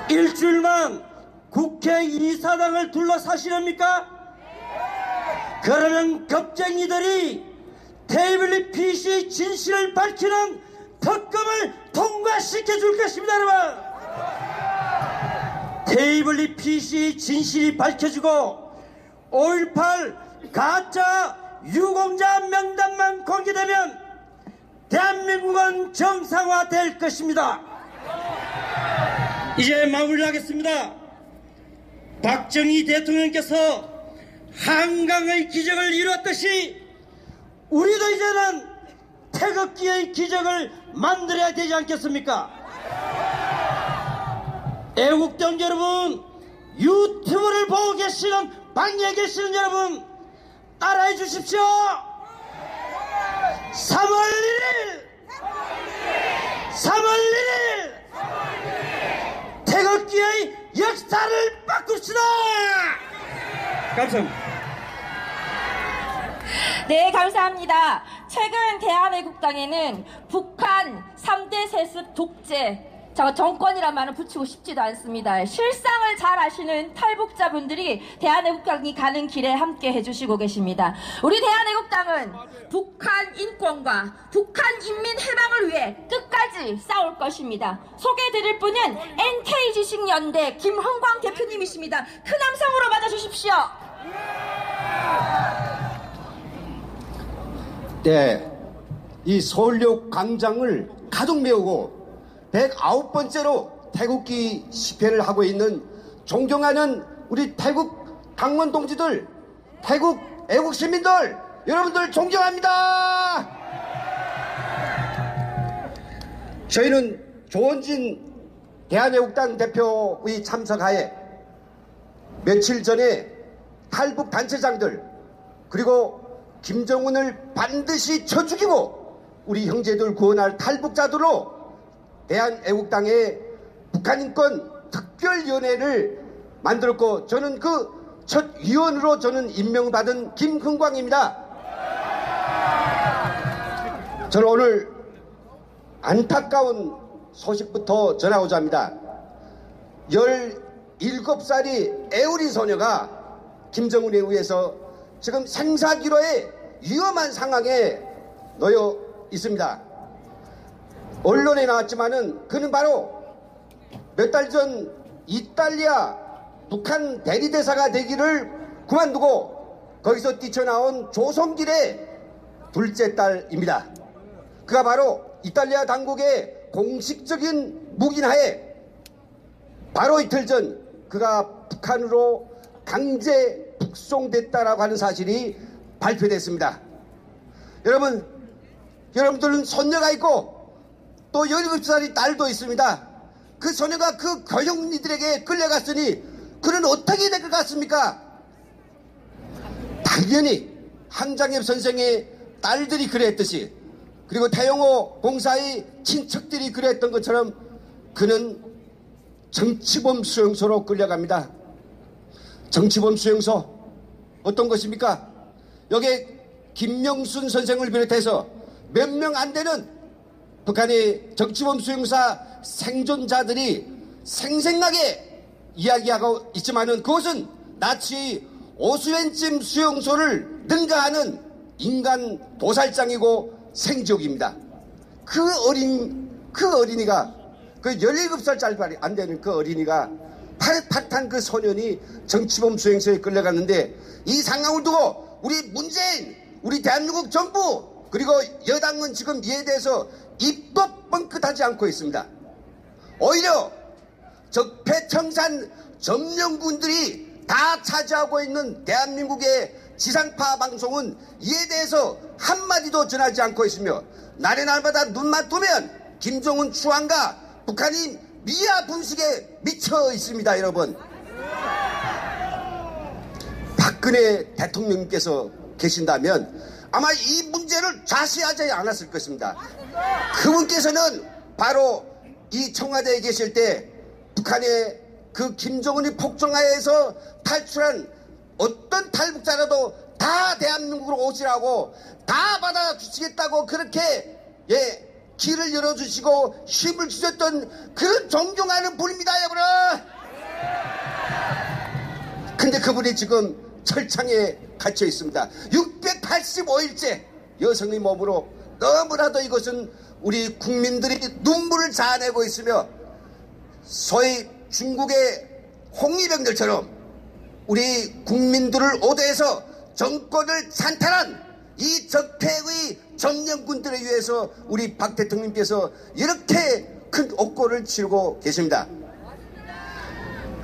일주일만 국회 이사당을 둘러싸시렵니까? 그러면 겁쟁이들이 태블릿 PC 진실을 밝히는 특검을 통과시켜 줄 것입니다. 여러분, 태블릿 PC 진실이 밝혀지고 5.18 가짜 유공자 명단만 공개되면 대한민국은 정상화될 것입니다. 이제 마무리하겠습니다. 박정희 대통령께서 한강의 기적을 이루었듯이 우리도 이제는 태극기의 기적을 만들어야 되지 않겠습니까? 애국동 여러분, 유튜브를 보고 계시는 방에 계시는 여러분, 따라해 주십시오. 3월 1일 태극기의 역사를 바꿉시다. 감사합니다. 네, 감사합니다. 최근 대한애국당에는 북한 3대 세습 독재 정권이란 말은 붙이고 싶지도 않습니다. 실상을 잘 아시는 탈북자분들이 대한애국당이 가는 길에 함께 해주시고 계십니다. 우리 대한애국당은 북한 인권과 북한 인민 해방을 위해 끝까지 싸울 것입니다. 소개해드릴 분은 NK지식연대 김흥광 대표님이십니다. 큰 함성으로 맞아주십시오. 네, 이 서울역 광장을 가득 메우고 109번째로 태극기 집회를 하고 있는 존경하는 우리 태국 당원 동지들, 태국 애국 시민들, 여러분들 존경합니다. 저희는 조원진 대한애국당 대표의 참석하에 며칠 전에 탈북 단체장들 그리고 김정은을 반드시 쳐 죽이고 우리 형제들 구원할 탈북자들로 대한애국당의 북한인권 특별위원회를 만들었고 저는 그 첫 위원으로 저는 임명받은 김흥광입니다. 저는 오늘 안타까운 소식부터 전하고자 합니다. 17살이 애우린 소녀가 김정은에 의해서 지금 생사기로에 위험한 상황에 놓여 있습니다. 언론에 나왔지만은 그는 바로 몇 달 전 이탈리아 북한 대리대사가 되기를 그만두고 거기서 뛰쳐나온 조성길의 둘째 딸입니다. 그가 바로 이탈리아 당국의 공식적인 묵인하에 바로 이틀 전 그가 북한으로 강제 북송됐다라고 하는 사실이 발표됐습니다. 여러분들은 손녀가 있고 또 17살의 딸도 있습니다. 그 소녀가 그 거형리들에게 끌려갔으니 그는 어떻게 될 것 같습니까? 당연히 한장엽 선생의 딸들이 그랬듯이 그리고 태영호 공사의 친척들이 그랬던 것처럼 그는 정치범 수용소로 끌려갑니다. 정치범 수용소 어떤 것입니까? 여기에 김명순 선생을 비롯해서 몇 명 안 되는 북한의 정치범 수용사 생존자들이 생생하게 이야기하고 있지만은 그것은 나치의 오스웬쯤 수용소를 능가하는 인간 도살장이고 생지옥입니다. 그 어린이가 그 17살짜리 안 되는 그 어린이가 파릇파릇한 그 소년이 정치범 수용소에 끌려갔는데 이 상황을 두고 우리 문재인, 우리 대한민국 정부 그리고 여당은 지금 이에 대해서 입도 뻥끗하지 않고 있습니다. 오히려 적폐청산 점령군들이 다 차지하고 있는 대한민국의 지상파 방송은 이에 대해서 한마디도 전하지 않고 있으며 날의 날마다 눈만 뜨면 김정은 추앙과 북한이 미아 분식에 미쳐 있습니다. 여러분, 박근혜 대통령님께서 계신다면 아마 이 문제를 좌시하지 않았을 것입니다. 그분께서는 바로 이 청와대에 계실 때 북한의 그 김정은이 폭정하에서 탈출한 어떤 탈북자라도 다 대한민국으로 오시라고 다 받아주시겠다고 그렇게 길을 열어주시고 힘을 주셨던 그런 존경하는 분입니다. 여러분. 근데 그분이 지금 철창에 갇혀 있습니다. 685일째 여성의 몸으로 너무나도 이것은 우리 국민들이 눈물을 자아내고 있으며 소위 중국의 홍위병들처럼 우리 국민들을 오도해서 정권을 찬탈한 이 적폐의 점령군들에 의해서 우리 박 대통령께서 이렇게 큰 옥고를 치르고 계십니다.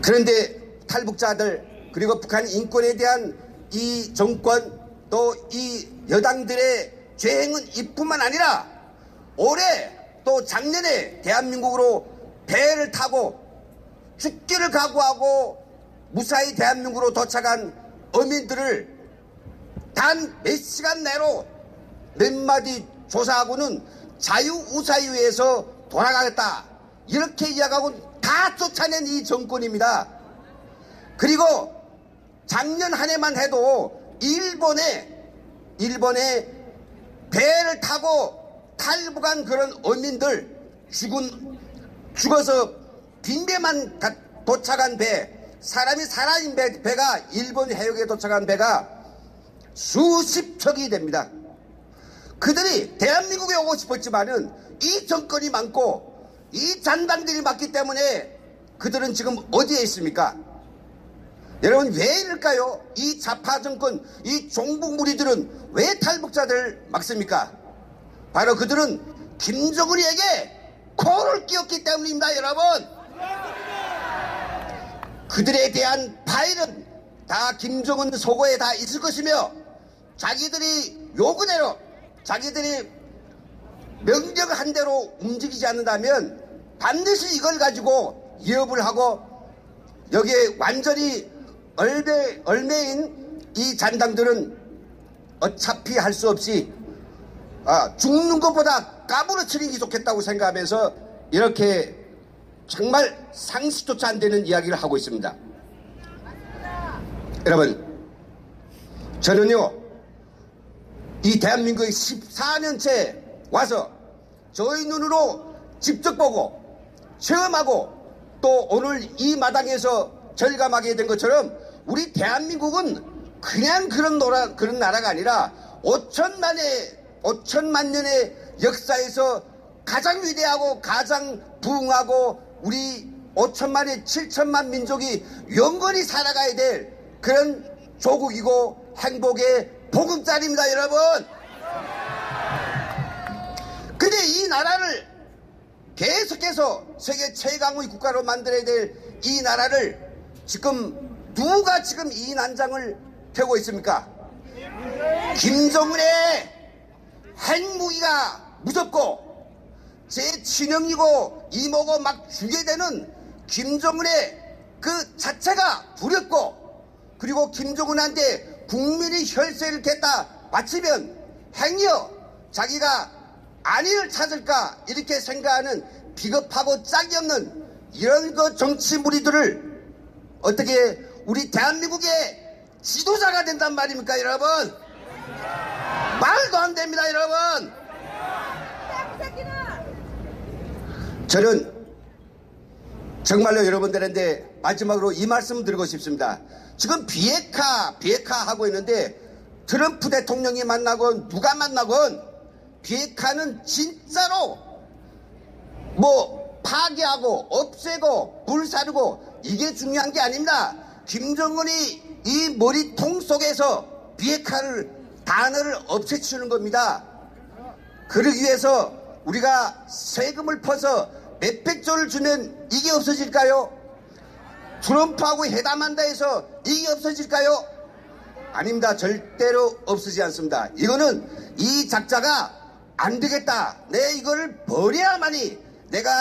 그런데 탈북자들 그리고 북한 인권에 대한 이 정권 또 이 여당들의 죄행은 이뿐만 아니라 올해 또 작년에 대한민국으로 배를 타고 죽기를 각오하고 무사히 대한민국으로 도착한 어민들을 단 몇 시간 내로 몇 마디 조사하고는 자유우사위에서 돌아가겠다 이렇게 이야기하고 다 쫓아낸 이 정권입니다. 그리고 작년 한 해만 해도 일본에 배를 타고 탈북한 그런 어민들 죽어서 빈배만 도착한 사람이 살아있는 배가 일본 해역에 도착한 배가 수십 척이 됩니다. 그들이 대한민국에 오고 싶었지만은 이 정권이 많고 이 잔당들이 많기 때문에 그들은 지금 어디에 있습니까? 여러분 왜 이럴까요? 이 좌파 정권, 이 종북 무리들은 왜 탈북자들을 막습니까? 바로 그들은 김정은이에게 코를 끼웠기 때문입니다, 여러분. 그들에 대한 파일은 다 김정은 속어에 다 있을 것이며 자기들이 요구대로 자기들이 명령한 대로 움직이지 않는다면 반드시 이걸 가지고 위협을 하고 여기에 완전히 얼매인 이 잔당들은 어차피 할 수 없이 죽는 것보다 까무러치는 게 좋겠다고 생각하면서 이렇게 정말 상식조차 안 되는 이야기를 하고 있습니다. 여러분 저는요 이 대한민국에 14년째 와서 저희 눈으로 직접 보고 체험하고 또 오늘 이 마당에서 절감하게 된 것처럼 우리 대한민국은 그냥 그런 나라가 아니라 5천만 년의 역사에서 가장 위대하고 가장 부흥하고 우리 5천만의 7천만 민족이 영원히 살아가야 될 그런 조국이고 행복의 보금자리입니다, 여러분. 근데 이 나라를 계속해서 세계 최강의 국가로 만들어야 될 이 나라를 지금 누가 지금 이 난장을 펴고 있습니까? 김정은의 핵무기가 무섭고 제 친형이고 이모고 막 죽게 되는 김정은의 그 자체가 두렵고 그리고 김정은한테 국민이 혈세를 겠다 바치면 행여 자기가 안위를 찾을까 이렇게 생각하는 비겁하고 짝이 없는 이런 그 정치 무리들을 어떻게 우리 대한민국의 지도자가 된단 말입니까, 여러분? 말도 안 됩니다, 여러분. 저는 정말로 여러분들한테 마지막으로 이 말씀 드리고 싶습니다. 지금 비핵화 하고 있는데 트럼프 대통령이 만나건 누가 만나건 비핵화는 진짜로 뭐 파괴하고 없애고 불사르고 이게 중요한 게 아닙니다. 김정은이 이 머리통 속에서 비핵화를 단어를 없애치우는 겁니다. 그러기 위해서 우리가 세금을 퍼서 몇백조를 주면 이게 없어질까요? 트럼프하고 회담한다 해서 이게 없어질까요? 아닙니다. 절대로 없어지지 않습니다. 이거는 이 작자가 안 되겠다. 내 이거를 버려야만이 내가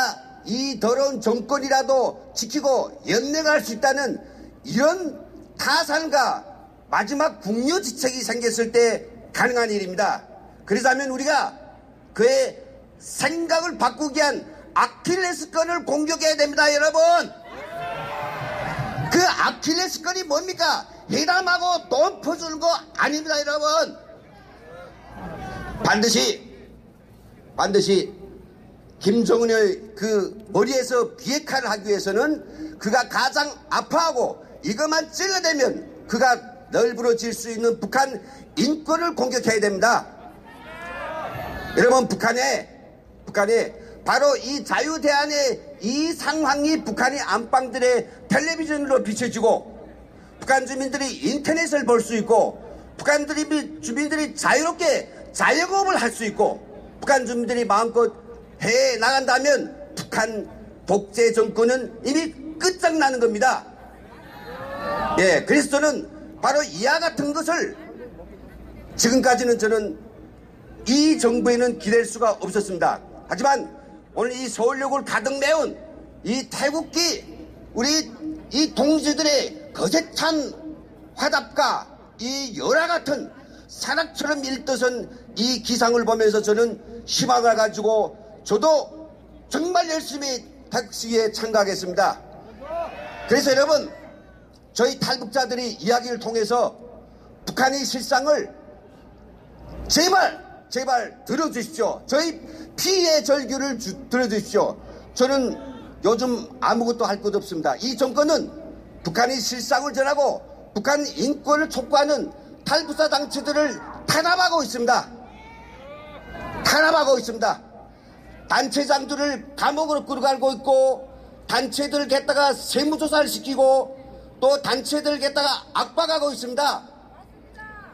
이 더러운 정권이라도 지키고 연맹할 수 있다는 이런 타산과 마지막 궁여지책이 생겼을 때 가능한 일입니다. 그러자면 우리가 그의 생각을 바꾸기 위한 아킬레스건을 공격해야 됩니다, 여러분. 그 아킬레스건이 뭡니까? 회담하고 돈 퍼주는 거 아닙니다, 여러분. 반드시 김정은의 그 머리에서 비핵화를 하기 위해서는 그가 가장 아파하고 이것만 찔러대면 그가 널브러질 수 있는 북한 인권을 공격해야 됩니다. 여러분 북한에 바로 이 자유대안의 이 상황이 북한의 안방들의 텔레비전으로 비춰지고 북한 주민들이 인터넷을 볼 수 있고 북한 주민들이 자유롭게 자영업을 할 수 있고 북한 주민들이 마음껏 해외에 나간다면 북한 독재 정권은 이미 끝장나는 겁니다. 예, 그래서 저는 바로 이와 같은 것을 지금까지는 저는 이 정부에는 기댈 수가 없었습니다. 하지만 오늘 이 서울역을 가득 메운 이 태극기 우리 이 동지들의 거세찬 화답과 이 열화 같은 산악처럼 일떠선 이 기상을 보면서 저는 희망을 가지고 저도 정말 열심히 태극시위에 참가하겠습니다. 그래서 여러분, 저희 탈북자들이 이야기를 통해서 북한의 실상을 제발 들어주십시오. 저희 피해 절규를 들어주십시오. 저는 요즘 아무것도 할 것 없습니다. 이 정권은 북한의 실상을 전하고 북한 인권을 촉구하는 탈북자 단체들을 탄압하고 있습니다. 단체장들을 감옥으로 끌어가고 있고, 단체들을 갖다가 세무조사를 시키고, 또 단체들을 갖다가 압박하고 있습니다.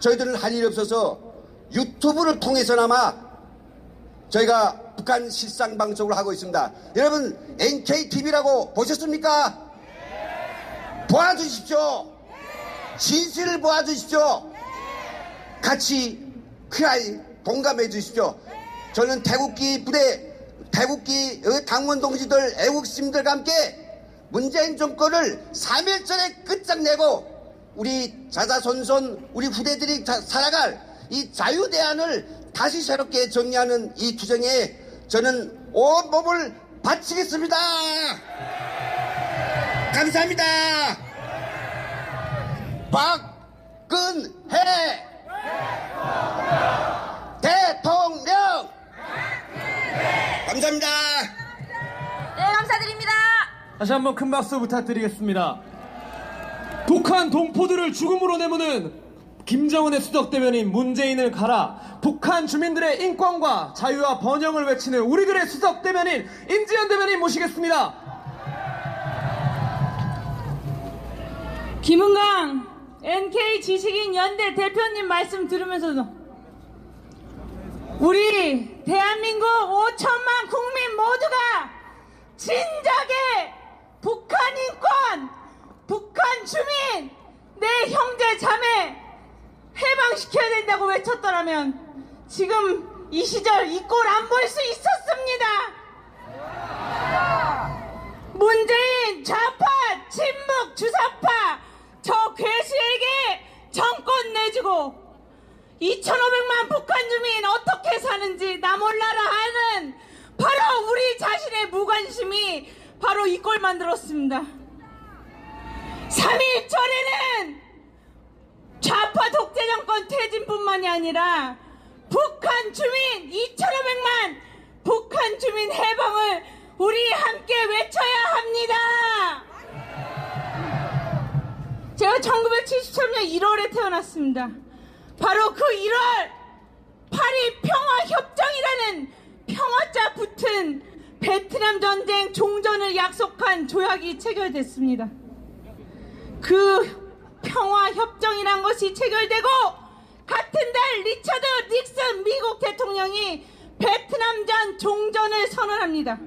저희들은 할 일이 없어서 유튜브를 통해서나마 저희가 북한 실상 방송을 하고 있습니다. 여러분, NKTV라고 보셨습니까? 보아주십시오. 진실을 보아주십시오. 같이 동감해 주십시오. 저는 태극기 부대, 태극기 당원 동지들, 애국심들과 함께 문재인 정권을 3.1절에 끝장내고 우리 자자손손 우리 후대들이 살아갈 이 자유대안을 다시 새롭게 정리하는 이 투쟁에 저는 온몸을 바치겠습니다. 감사합니다. 박근혜 대통령 감사합니다. 네, 감사드립니다. 다시 한번 큰 박수 부탁드리겠습니다. 북한 동포들을 죽음으로 내모는 김정은의 수석대변인 문재인을 가라. 북한 주민들의 인권과 자유와 번영을 외치는 우리들의 수석대변인 임지연 대변인 모시겠습니다. 김은강 NK 지식인 연대 대표님 말씀 들으면서도 우리 대한민국 5천만 국민 모두가 진작에 북한 인권, 북한 주민, 내 형제 자매 해방시켜야 된다고 외쳤더라면 지금 이 시절 이 꼴 안 볼 수 있었습니다. 문재인 좌파, 친북, 주사파 저 괴수에게 정권 내주고 2,500만 북한 주민 어떻게 사는지 나 몰라라 하는 바로 우리 자신의 무관심이 바로 이 꼴 만들었습니다. 3.1절에는 좌파 독재 정권 퇴진뿐만이 아니라 북한 주민 2,500만 북한 주민 해방을 우리 함께 외쳐야 합니다. 제가 1973년 1월에 태어났습니다. 바로 그 1월 파리 평화협정이라는 평화자 붙은 베트남 전쟁 종전을 약속한 조약이 체결됐습니다. 그 평화협정이란 것이 체결되고 같은 달 리처드 닉슨 미국 대통령이 베트남전 종전을 선언합니다.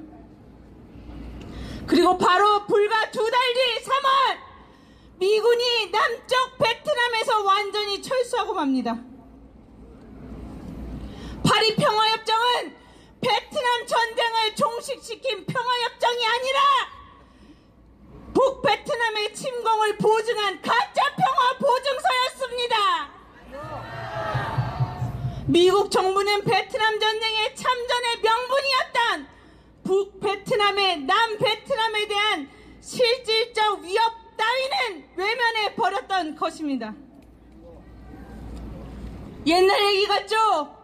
그리고 바로 불과 2달 뒤 3월 미군이 남쪽 베트남에서 완전히 철수하고 맙니다. 파리 평화협정은 베트남 전쟁을 종식시킨 평화협정이 아니라 북베트남의 침공을 보증한 가짜 평화 보증서였습니다. 미국 정부는 베트남 전쟁의 참전의 명분이었던 북베트남의 남베트남에 대한 실질적 위협 따위는 외면해 버렸던 것입니다. 옛날 얘기 같죠?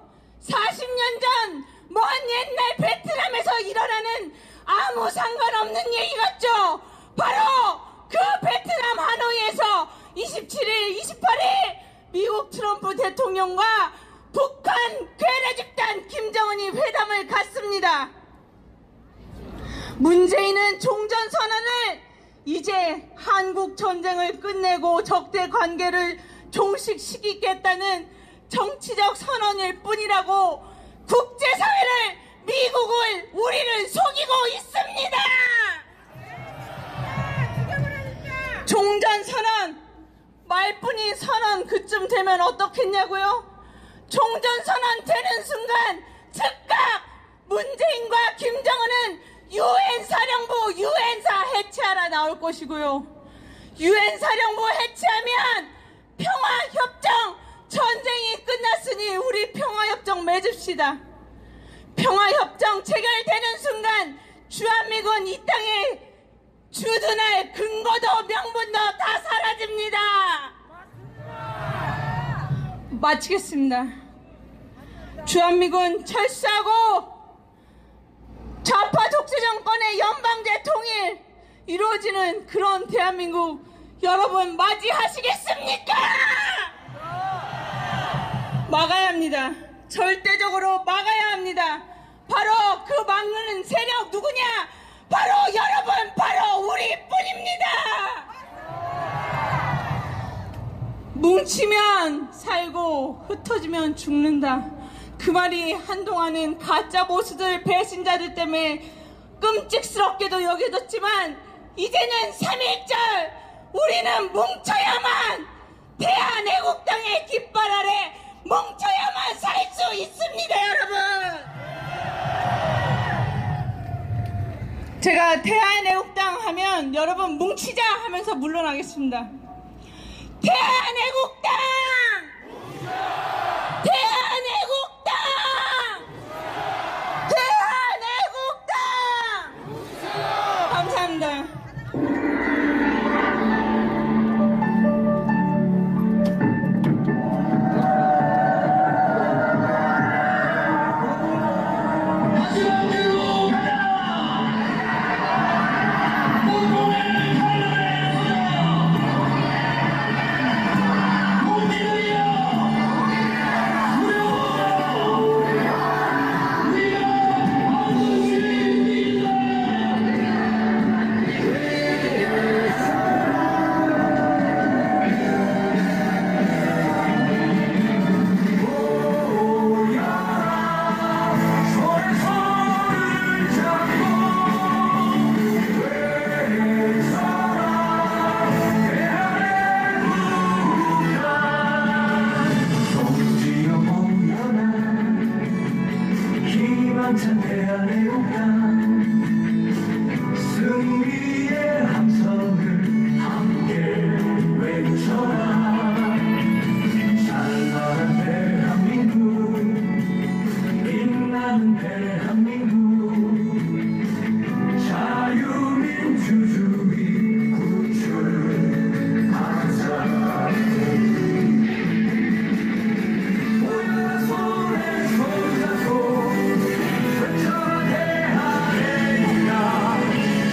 40년 전 먼 옛날 베트남에서 일어나는 아무 상관없는 얘기 같죠? 바로 그 베트남 하노이에서 27일, 28일 미국 트럼프 대통령과 북한 괴뢰 집단 김정은이 회담을 갖습니다. 문재인은 종전선언을 이제 한국 전쟁을 끝내고 적대 관계를 종식시키겠다는 정치적 선언일 뿐이라고 국제사회를, 미국을, 우리를 속이고 있습니다. 종전선언, 말뿐인 선언 그쯤 되면 어떻겠냐고요? 종전선언 되는 순간 즉각 문재인과 김정은은 UN 사령부 유엔사 해체하라 나올 것이고요. UN 사령부 해체하면 평화협정 전쟁이 끝났으니 우리 평화협정 맺읍시다. 평화협정 체결되는 순간 주한미군 이 땅에 주둔할 근거도 명분도 다 사라집니다. 마치겠습니다. 주한미군 철수하고 좌파 독재 정권의 연방제 통일 이루어지는 그런 대한민국 여러분 맞이하시겠습니까? 막아야 합니다. 절대적으로 막아야 합니다. 바로 그 막는 세력 누구냐? 바로 여러분, 바로 우리뿐입니다. 뭉치면 살고 흩어지면 죽는다. 그 말이 한동안은 가짜 보수들 배신자들 때문에 끔찍스럽게도 여겨졌지만 이제는 3.1절 우리는 뭉쳐야만 대한애국당의 깃발 아래 뭉쳐야만 살 수 있습니다. 여러분, 제가 대한애국당 하면 여러분 뭉치자 하면서 물러나겠습니다. 대한애국당! 대한애국당! 대한애국당! 감사합니다. 승리의 함성을 함께 외쳐라. 찬란한 대한민국, 빛나는 대한민국, 자유민주주의 구축하자. 모여라 손에 손잡고 외쳐라 대한애국당,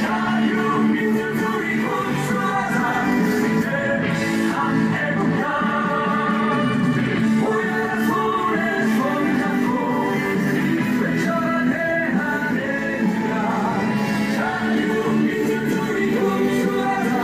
자유민주주의 구축하자. 대한애국당, 모여라 손에 손잡고 외쳐라 대한애국당, 자유민주주의 구축하자.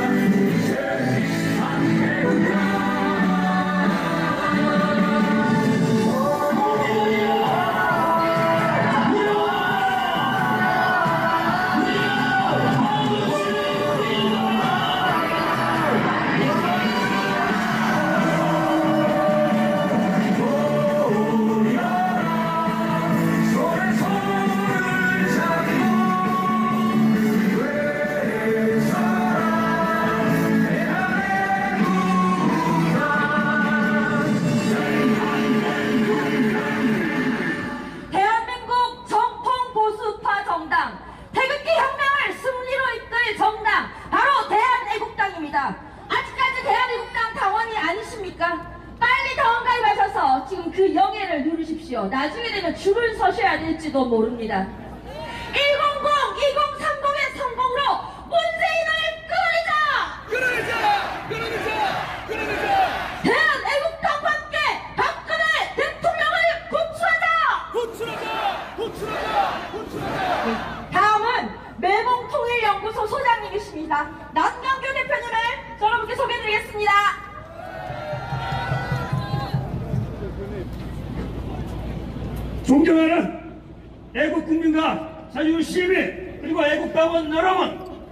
대한민국 정통 보수파 정당, 태극기 혁명을 승리로 이끌 정당, 바로 대한애국당입니다. 아직까지 대한애국당 당원이 아니십니까? 빨리 당원 가입하셔서 지금 그 영예를 누리십시오. 나중에 되면 줄을 서셔야 될지도 모릅니다. 100-2030의 성공으로 문재인을 끌어내자! 대한애국당과 함께 박근혜 대통령을 구출하자! 다음은 매봉통일연구소 소장님이십니다. 남경규 대표님을 여러분께 소개해드리겠습니다. 존경하는 애국국민과 자유시민 그리고 애국당원 여러분,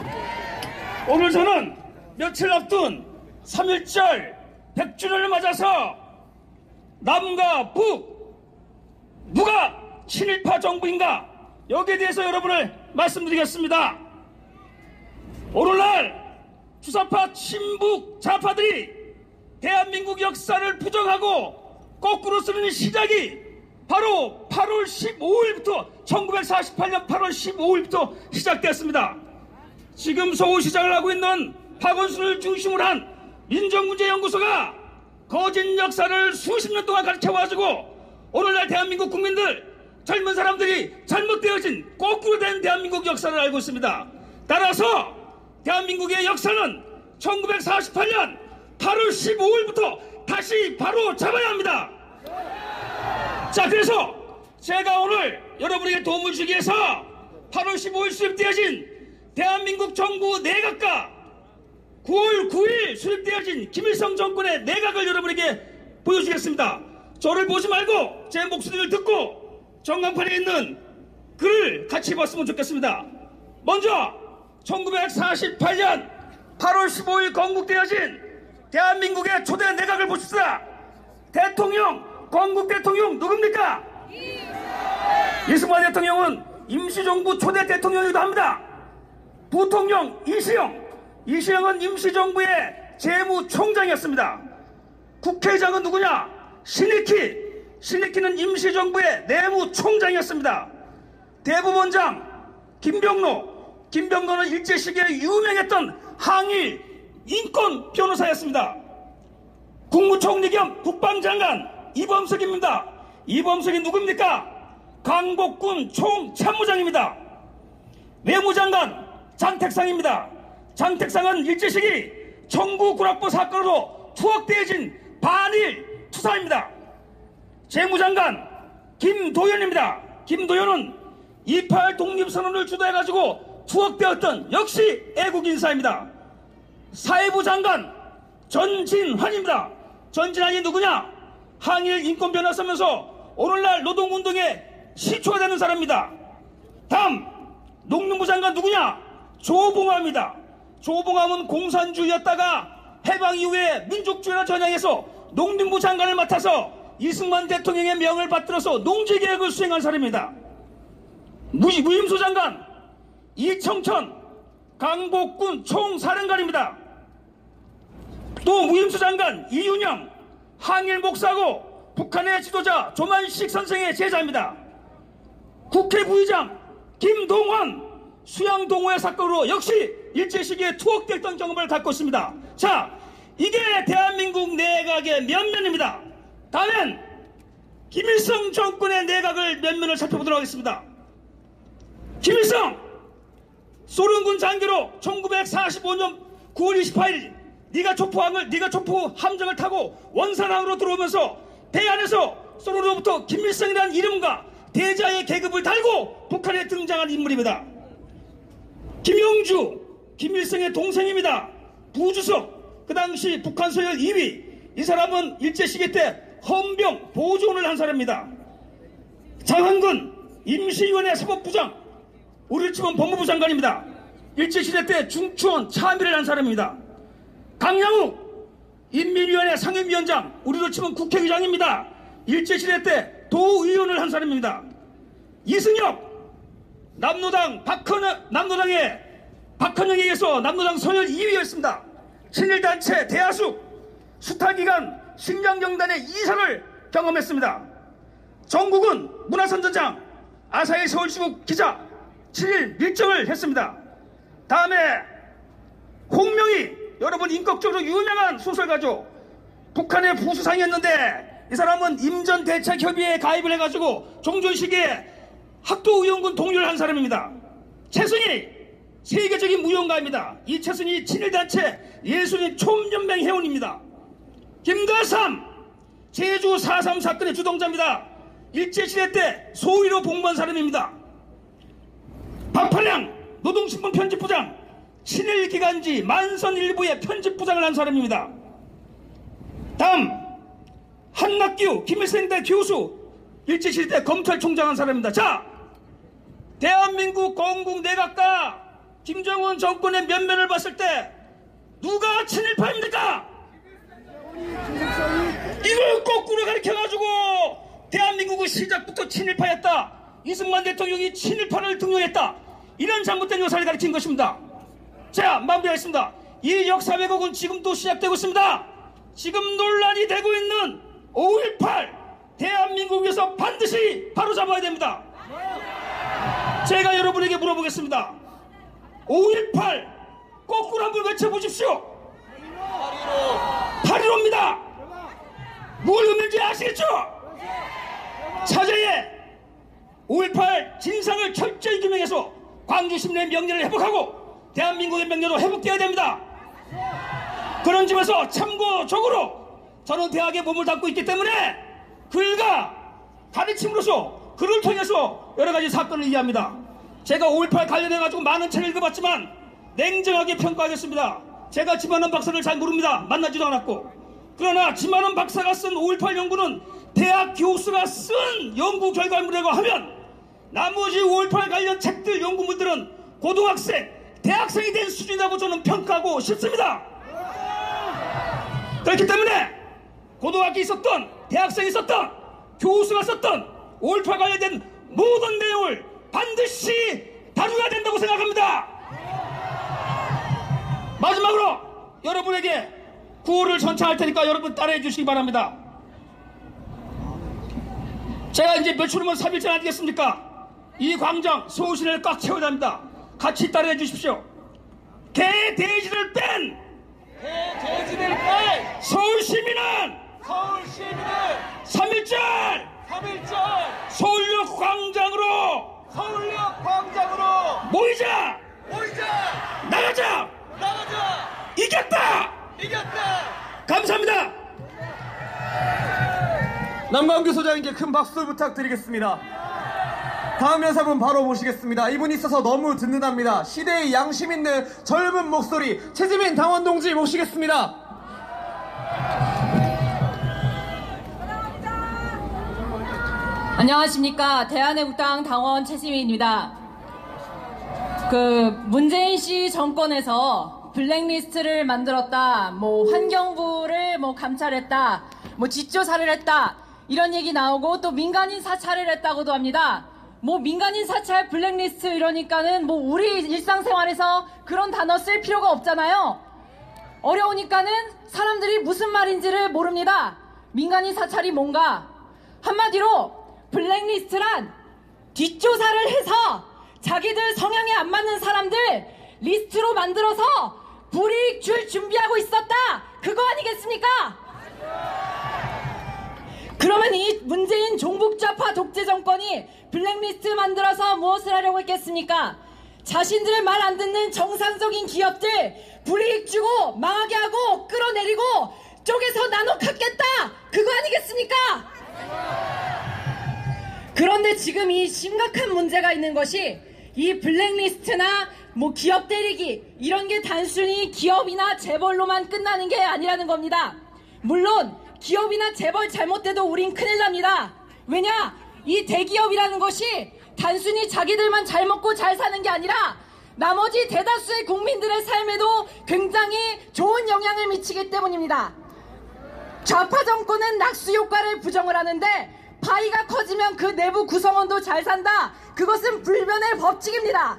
오늘 저는 며칠 앞둔 3.1절 100주년을 맞아서 남과 북, 누가 친일파 정부인가, 여기에 대해서 여러분을 말씀드리겠습니다. 오늘날 주사파 친북 좌파들이 대한민국 역사를 부정하고 거꾸로 쓰는 시작이 바로 8월 15일부터 1948년 8월 15일부터 시작됐습니다. 지금 서울시장을 하고 있는 박원순을 중심으로 한 민정문제연구소가 거짓 역사를 수십 년 동안 가르쳐와가지고 오늘날 대한민국 국민들, 젊은 사람들이 잘못되어진 거꾸로 된 대한민국 역사를 알고 있습니다. 따라서 대한민국의 역사는 1948년 8월 15일부터 다시 바로 잡아야 합니다. 자, 그래서 제가 오늘 여러분에게 도움을 주기 위해서 8월 15일 수립되어진 대한민국 정부 내각과 9월 9일 수립되어진 김일성 정권의 내각을 여러분에게 보여주겠습니다. 저를 보지 말고 제 목소리를 듣고 전광판에 있는 글을 같이 봤으면 좋겠습니다. 먼저 1948년 8월 15일 건국되어진 대한민국의 초대 내각을 보십시다. 대통령, 건국 대통령 누굽니까? 이승만 대통령은 임시정부 초대 대통령이기도 합니다. 부통령 이시영은 임시정부의 재무총장이었습니다. 국회의장은 누구냐? 신익희는 임시정부의 내무총장이었습니다. 대법원장 김병로는 일제 시기에 유명했던 항일 인권 변호사였습니다. 국무총리 겸 국방장관 이범석입니다. 이범석이 누굽니까? 강복군 총참모장입니다. 외무장관 장택상입니다. 장택상은 일제 시기 청구군악부 사건으로 투옥되어진 반일 투사입니다. 재무장관 김도연입니다. 김도연은 28 독립선언을 주도해가지고 투옥되었던 역시 애국인사입니다. 사회부 장관 전진환입니다. 전진환이 누구냐? 항일 인권 변호사면서 오늘날 노동운동의 시초가 되는 사람입니다. 다음 농림부 장관 누구냐? 조봉암입니다. 조봉암은 공산주의였다가 해방 이후에 민족주의를 전향해서 농림부 장관을 맡아서 이승만 대통령의 명을 받들어서 농지개혁을 수행한 사람입니다. 무임소 장관 이청천 강복군 총사령관입니다. 또 무임소 장관 이윤영 항일 목사고 북한의 지도자 조만식 선생의 제자입니다. 국회 부의장 김동원 수양동호회 사건으로 역시 일제 시기에 투옥됐던 경험을 갖고 있습니다. 자, 이게 대한민국 내각의 면면입니다. 다음엔 김일성 정권의 내각을 면면을 살펴보도록 하겠습니다. 김일성 소련군 장교로 1945년 9월 28일 네가 촉포 함정을 타고 원산항으로 들어오면서 배 안에서 소련으로부터 김일성이라는 이름과 대자의 계급을 달고 북한에 등장한 인물입니다. 김영주 김일성의 동생입니다. 부주석 그 당시 북한 서열 2위. 이 사람은 일제시기 때 헌병 보조원을 한 사람입니다. 장한근 임시위원회 사법부장 우리를 치면 법무부 장관입니다. 일제시대 때 중추원 참의를 한 사람입니다. 강양욱 인민위원회 상임위원장 우리로 치면 국회의장입니다. 일제시대 때 도의원을 한 사람입니다. 이승엽 남노당의 박헌영에 의해서 남노당 서열 2위였습니다. 친일단체 대하숙 수탈기간 식량경단의 이사를 경험했습니다. 정국은 문화선전장 아사히 서울시국 기자 7일 밀정을 했습니다. 다음에 홍명희 여러분 인격적으로 유명한 소설가죠. 북한의 부수상이었는데 이 사람은 임전대책협의회에 가입을 해가지고 종전 시기에 학도의원군 동료를 한 사람입니다. 최순희 세계적인 무용가입니다. 이 최순희 친일단체 예술인 총연맹 회원입니다. 김가삼 제주 4.3 사건의 주동자입니다. 일제시대 때 소위로 복무한 사람입니다. 박판양 노동신문 편집부장 친일기간지 만선일보의 편집부장을 한 사람입니다. 다음 한낙규 김일성대 교수 일제시대 때 검찰총장 한 사람입니다. 자, 대한민국 건국 내각과 김정은 정권의 면면을 봤을 때 누가 친일파입니까? 이걸 거꾸로 가르쳐가지고 대한민국은 시작부터 친일파였다. 이승만 대통령이 친일파를 등용했다. 이런 잘못된 역사를 가르친 것입니다. 자, 마무리하겠습니다. 이 역사 왜곡은 지금도 시작되고 있습니다. 지금 논란이 되고 있는 5.18 대한민국에서 반드시 바로잡아야 됩니다. 제가 여러분에게 물어보겠습니다. 5.18 거꾸로 한번 외쳐보십시오. 8.15입니다. 뭘 의미인지 아시겠죠? 차제에 5.18 진상을 철저히 규명해서 광주 시민의 명예를 회복하고 대한민국의 명예도 회복되어야 됩니다. 그런 점에서 참고적으로 저는 대학에 몸을 담고 있기 때문에 글과 가르침으로서 글을 통해서 여러 가지 사건을 이해합니다. 제가 5.18 관련해가지고 많은 책을 읽어봤지만 냉정하게 평가하겠습니다. 제가 지만원 박사를 잘 모릅니다. 만나지도 않았고. 그러나 지만원 박사가 쓴 5.18 연구는 대학 교수가 쓴 연구 결과물이라고 하면 나머지 5.18 관련 책들 연구물들은 고등학생, 대학생이 된 수준이라고 저는 평가하고 싶습니다. 그렇기 때문에 고등학교에 있었던, 대학생이 있었던, 교수가 썼던 5.18 관련된 모든 내용을 반드시 다루어야 된다고 생각합니다. 마지막으로 여러분에게 구호를 전차할 테니까 여러분 따라해 주시기 바랍니다. 제가 이제 며칠 후면 3일째 아니겠습니까? 이 광장 서울시내를 꽉 채워야 합니다. 같이 따라해 주십시오. 개돼지를 뺀 서울시민은 3.1절 서울역 광장으로 모이자. 나가자. 이겼다. 감사합니다. 남광규 소장님께 큰 박수 부탁드리겠습니다. 다음 연사분 바로 모시겠습니다. 이분이 있어서 너무 든든합니다. 시대의 양심 있는 젊은 목소리 최지민 당원 동지 모시겠습니다. 안녕하십니까. 대한애국당 당원 최지민입니다. 문재인 씨 정권에서 블랙리스트를 만들었다, 환경부를 감찰했다, 뒷조사를 했다, 이런 얘기 나오고 또 민간인 사찰을 했다고도 합니다. 민간인 사찰, 블랙리스트 이러니까는 우리 일상생활에서 그런 단어 쓸 필요가 없잖아요. 어려우니까는 사람들이 무슨 말인지를 모릅니다. 민간인 사찰이 뭔가? 한마디로 블랙리스트란 뒷조사를 해서 자기들 성향에 안 맞는 사람들 리스트로 만들어서 불이익 줄 준비하고 있었다, 그거 아니겠습니까? 그러면 이 문재인 종북좌파 독재 정권이 블랙리스트 만들어서 무엇을 하려고 했겠습니까? 자신들의 말 안 듣는 정상적인 기업들 불이익 주고 망하게 하고 끌어내리고 쪼개서 나눠 갖겠다, 그거 아니겠습니까? 그런데 지금 이 심각한 문제가 있는 것이 이 블랙리스트나 기업 때리기 이런 게 단순히 기업이나 재벌로만 끝나는 게 아니라는 겁니다. 물론 기업이나 재벌 잘못돼도 우린 큰일 납니다. 왜냐? 이 대기업이라는 것이 단순히 자기들만 잘 먹고 잘 사는 게 아니라 나머지 대다수의 국민들의 삶에도 굉장히 좋은 영향을 미치기 때문입니다. 좌파 정권은 낙수 효과를 부정을 하는데 파이가 커지면 그 내부 구성원도 잘 산다, 그것은 불변의 법칙입니다.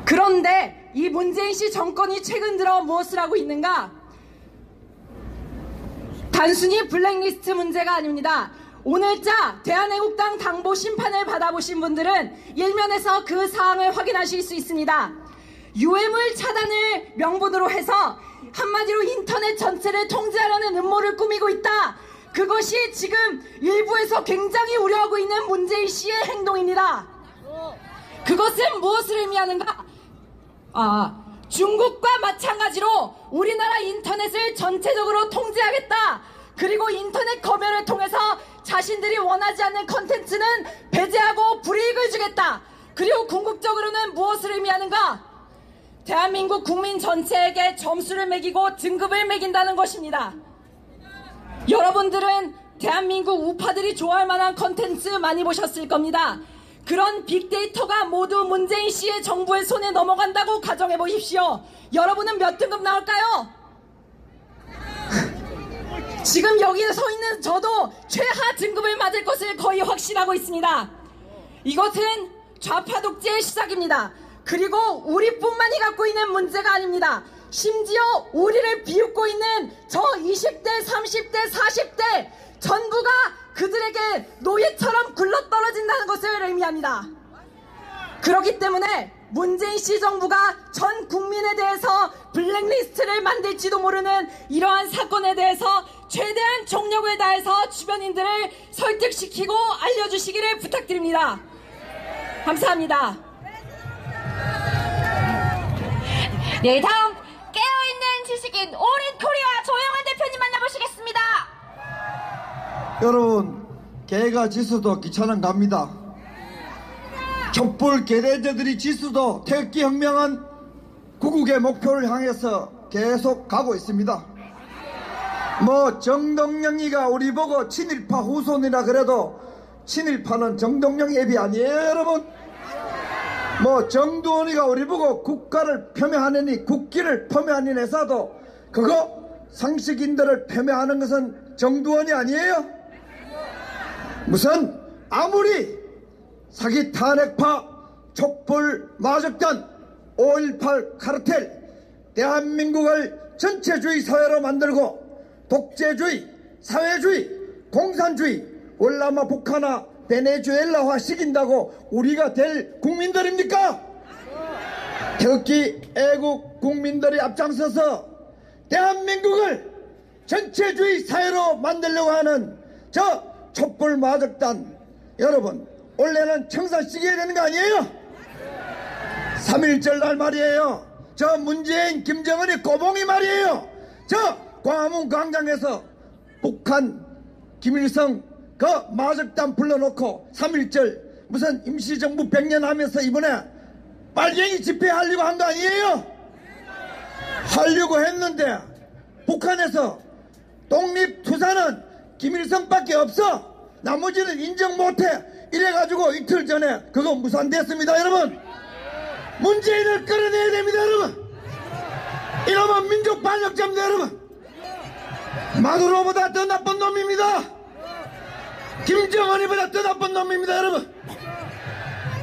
그런데 이 문재인 씨 정권이 최근 들어 무엇을 하고 있는가? 단순히 블랙리스트 문제가 아닙니다. 오늘자 대한애국당 당보 심판을 받아보신 분들은 일면에서 그 사항을 확인하실 수 있습니다. 유해물 차단을 명분으로 해서 한마디로 인터넷 전체를 통제하려는 음모를 꾸미고 있다, 그것이 지금 일부에서 굉장히 우려하고 있는 문재인 씨의 행동입니다. 그것은 무엇을 의미하는가? 중국과 마찬가지로 우리나라 인터넷을 전체적으로 통제하겠다, 그리고 인터넷 검열을 통해서 자신들이 원하지 않는 컨텐츠는 배제하고 불이익을 주겠다, 그리고 궁극적으로는 무엇을 의미하는가? 대한민국 국민 전체에게 점수를 매기고 등급을 매긴다는 것입니다. 여러분들은 대한민국 우파들이 좋아할 만한 컨텐츠 많이 보셨을 겁니다. 그런 빅데이터가 모두 문재인 씨의 정부의 손에 넘어간다고 가정해 보십시오. 여러분은 몇 등급 나올까요? 지금 여기에 서 있는 저도 최하 등급을 맞을 것을 거의 확신하고 있습니다. 이것은 좌파 독재의 시작입니다. 그리고 우리뿐만이 갖고 있는 문제가 아닙니다. 심지어 우리를 비웃고 있는 저 20대, 30대, 40대 전부가 그들에게 노예처럼 굴러떨어진다는 것을 의미합니다. 그렇기 때문에 문재인 씨 정부가 전 국민에 대해서 블랙리스트를 만들지도 모르는 이러한 사건에 대해서 최대한 총력을 다해서 주변인들을 설득시키고 알려주시기를 부탁드립니다. 감사합니다. 네, 다음 깨어있는 지식인 오린 코리아 조영환 대표님 만나보시겠습니다. 여러분, 개가 지수도 귀찮은 갑니다. 촛불 개대저들이 지수도 태극기 혁명은 구국의 목표를 향해서 계속 가고 있습니다. 뭐 정동영이가 우리 보고 친일파 후손이라 그래도 친일파는 정동영 애비 아니에요, 여러분? 뭐 정두원이가 우리 보고 국가를 폄훼하느니 국기를 폄훼하는 회사도 그거 상식인들을 폄훼하는 것은 정두원이 아니에요? 무슨 아무리 사기 탄핵파 촛불 마적단 5.18 카르텔 대한민국을 전체주의 사회로 만들고 독재주의, 사회주의, 공산주의, 월남아 북한화 베네수엘라화 시킨다고 우리가 될 국민들입니까? 태극기 애국 국민들이 앞장서서 대한민국을 전체주의 사회로 만들려고 하는 저 촛불 마적단 여러분, 원래는 청산시켜야 되는 거 아니에요? 3.1절 날 말이에요. 저 문재인 김정은이 꼬봉이 말이에요. 저 광화문 광장에서 북한 김일성 그 마적단 불러놓고 3.1절 무슨 임시정부 100년 하면서 이번에 빨갱이 집회하려고 한 거 아니에요? 하려고 했는데 북한에서 독립투사는 김일성밖에 없어. 나머지는 인정 못해. 이래가지고 이틀 전에 그거 무산됐습니다. 여러분, 문재인을 끌어내야 됩니다. 여러분, 이놈은 민족 반역자입니다. 여러분, 마두로보다 더 나쁜 놈입니다. 김정은이보다 더 나쁜 놈입니다. 여러분,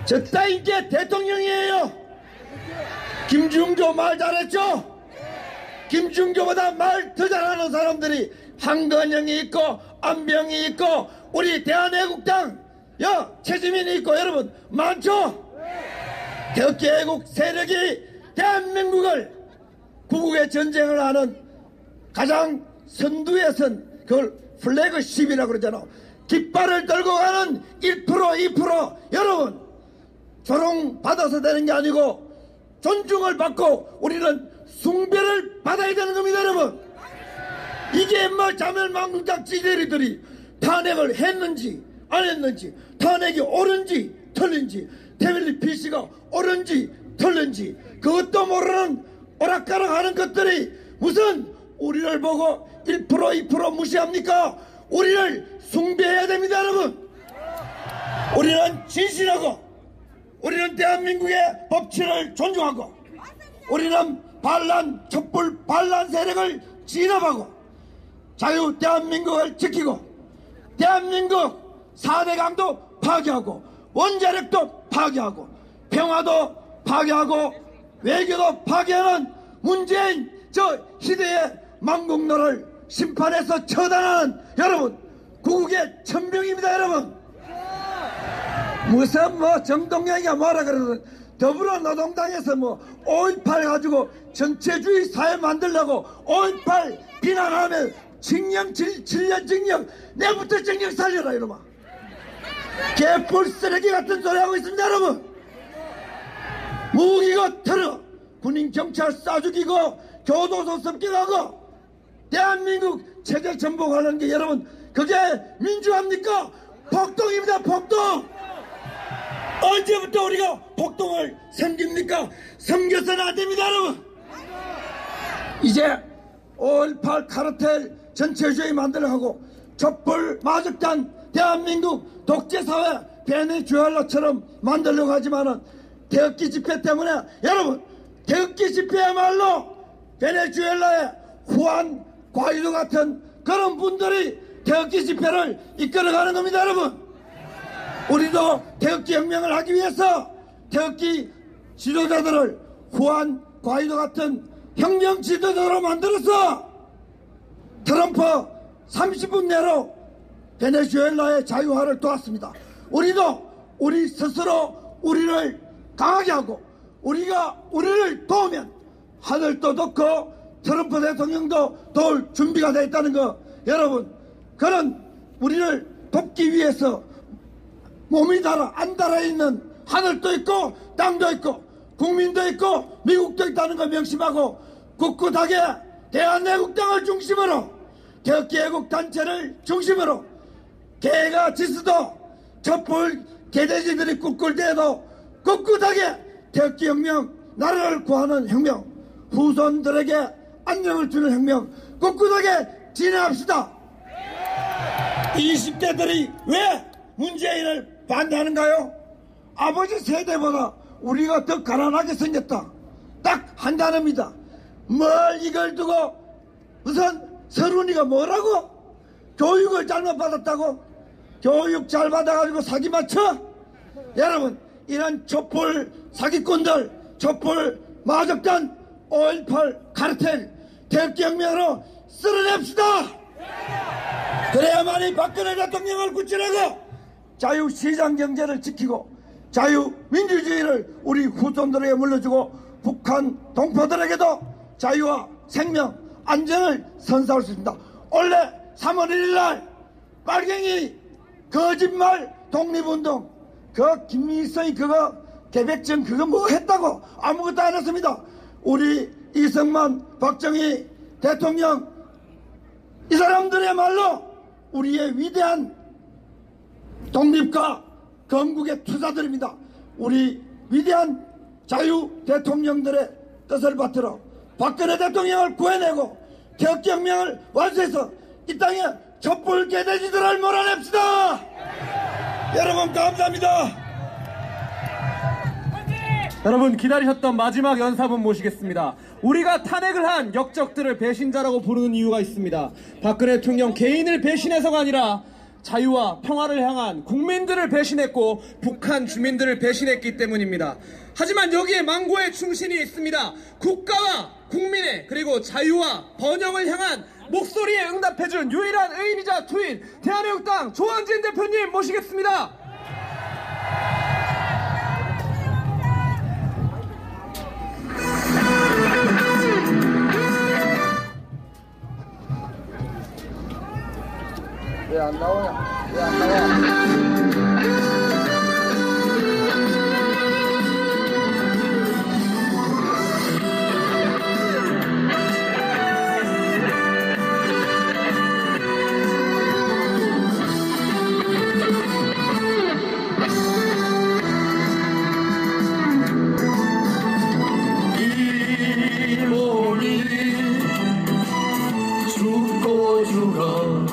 저 따윈 게 대통령이에요. 김중조 말 잘했죠? 김중조보다 말 더 잘하는 사람들이 한건영이 있고 안병이 있고 우리 대한애국당 최지민이 있고 여러분 많죠? 태극기 애국 세력이 대한민국을 구국의 전쟁을 하는 가장 선두에 선 그걸 플래그십이라고 그러잖아. 깃발을 들고 가는 1% 2% 여러분 조롱 받아서 되는 게 아니고 존중을 받고 우리는 숭배를 받아야 되는 겁니다. 여러분, 이게 뭐 자멸망국당 찌개리들이 탄핵을 했는지 안 했는지, 탄핵이 옳은지 틀린지, 태블릿 PC가 옳은지 틀린지 그것도 모르는 오락가락하는 것들이 무슨 우리를 보고 1% 2% 무시합니까? 우리를 숭배해야 됩니다. 여러분, 우리는 진실하고 우리는 대한민국의 법치를 존중하고 우리는 반란 촛불 반란 세력을 진압하고 자유 대한민국을 지키고 대한민국 4대 강도 파괴하고 원자력도 파괴하고 평화도 파괴하고 외교도 파괴하는 문재인 저 희대의 망국노를 심판해서 처단하는 여러분 구국의 천병입니다. 여러분, 무슨 뭐 정동영이가 뭐라 그러든 더불어노동당에서 뭐 5.18 가지고 전체주의 사회 만들려고 5.18 비난하면 징역 7년 징역 내부터 징역 살려라 이놈아. 개뿔 쓰레기 같은 소리 하고 있습니다. 여러분, 무기고 테러 군인 경찰 쏴죽이고 교도소 습격하고 대한민국 체제 전복하는 게 여러분 그게 민주화입니까? 폭동입니다. 폭동. 언제부터 우리가 폭동을 섬깁니까? 섬겨서는 안 됩니다. 여러분, 이제 5.18 카르텔 전체주의 만들어가고 촛불 마적단 대한민국 독재사회 베네수엘라처럼 만들려고 하지만은 태극기 집회 때문에 여러분 태극기 집회야말로 베네수엘라의 후안 과이도 같은 그런 분들이 태극기 집회를 이끌어가는 겁니다. 여러분, 우리도 태극기 혁명을 하기 위해서 태극기 지도자들을 후안 과이도 같은 혁명 지도자로 만들어서 트럼프 30분 내로 베네수엘라의 자유화를 도왔습니다. 우리도 우리 스스로 우리를 강하게 하고 우리가 우리를 도우면 하늘도 돕고 트럼프 대통령도 도울 준비가 되어 있다는 거, 여러분, 그런 우리를 돕기 위해서 몸이 안 달아있는 하늘도 있고 땅도 있고 국민도 있고 미국도 있다는 거 명심하고 굳굳하게 대한애국당을 중심으로 태극기 애국단체를 중심으로 개가 지수도 촛불 개돼지들이 꿀꿀 대도 꿋꿋하게 태극기 혁명, 나라를 구하는 혁명, 후손들에게 안녕을 주는 혁명 꿋꿋하게 진행합시다. 20대들이 왜 문재인을 반대하는가요? 아버지 세대보다 우리가 더 가난하게 생겼다. 딱 한 단어입니다. 뭘 이걸 두고 우선 서른이가 뭐라고? 교육을 잘못 받았다고? 교육 잘 받아가지고 사기 맞춰? 여러분, 이런 촛불 사기꾼들, 촛불 마적단, 5.18 카르텔, 태극기혁명으로 쓸어냅시다. 그래야만이 박근혜 대통령을 구출하고 자유시장경제를 지키고 자유민주주의를 우리 후손들에게 물려주고 북한 동포들에게도 자유와 생명, 안전을 선사할 수 있습니다. 원래 3월 1일날 빨갱이 거짓말 독립운동 그 김일성이 그거 개백증 그거 뭐 했다고? 아무것도 안 했습니다. 우리 이승만, 박정희 대통령 이 사람들의말로 우리의 위대한 독립과 건국의 투자들입니다. 우리 위대한 자유 대통령들의 뜻을 받들어 박근혜 대통령을 구해내고 태극기혁명을 완수해서 이 땅에 촛불 개돼지들을 몰아냅시다. 여러분 감사합니다. 여러분 기다리셨던 마지막 연사분 모시겠습니다. 우리가 탄핵을 한 역적들을 배신자라고 부르는 이유가 있습니다. 박근혜 대통령 개인을 배신해서가 아니라 자유와 평화를 향한 국민들을 배신했고 북한 주민들을 배신했기 때문입니다. 하지만 여기에 망고의 충신이 있습니다. 국가와 국민의 그리고 자유와 번영을 향한 목소리에 응답해준 유일한 의인이자 투인 대한애국당 조원진 대표님 모시겠습니다. 왜 안 나오냐? 왜 안 나와? 죽고 죽어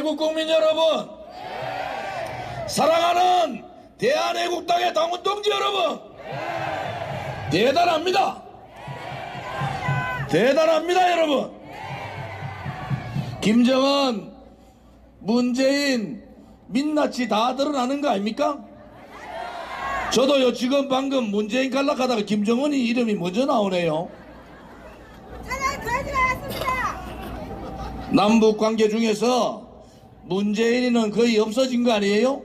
애국 국민 여러분, 사랑하는 대한애국당의 당원 동지 여러분, 대단합니다. 대단합니다, 여러분. 김정은, 문재인, 민낯이 다 드러나는 거 아닙니까? 저도요, 지금 방금 문재인 갈락하다가 김정은이 이름이 먼저 나오네요. 남북 관계 중에서 문재인은 거의 없어진 거 아니에요?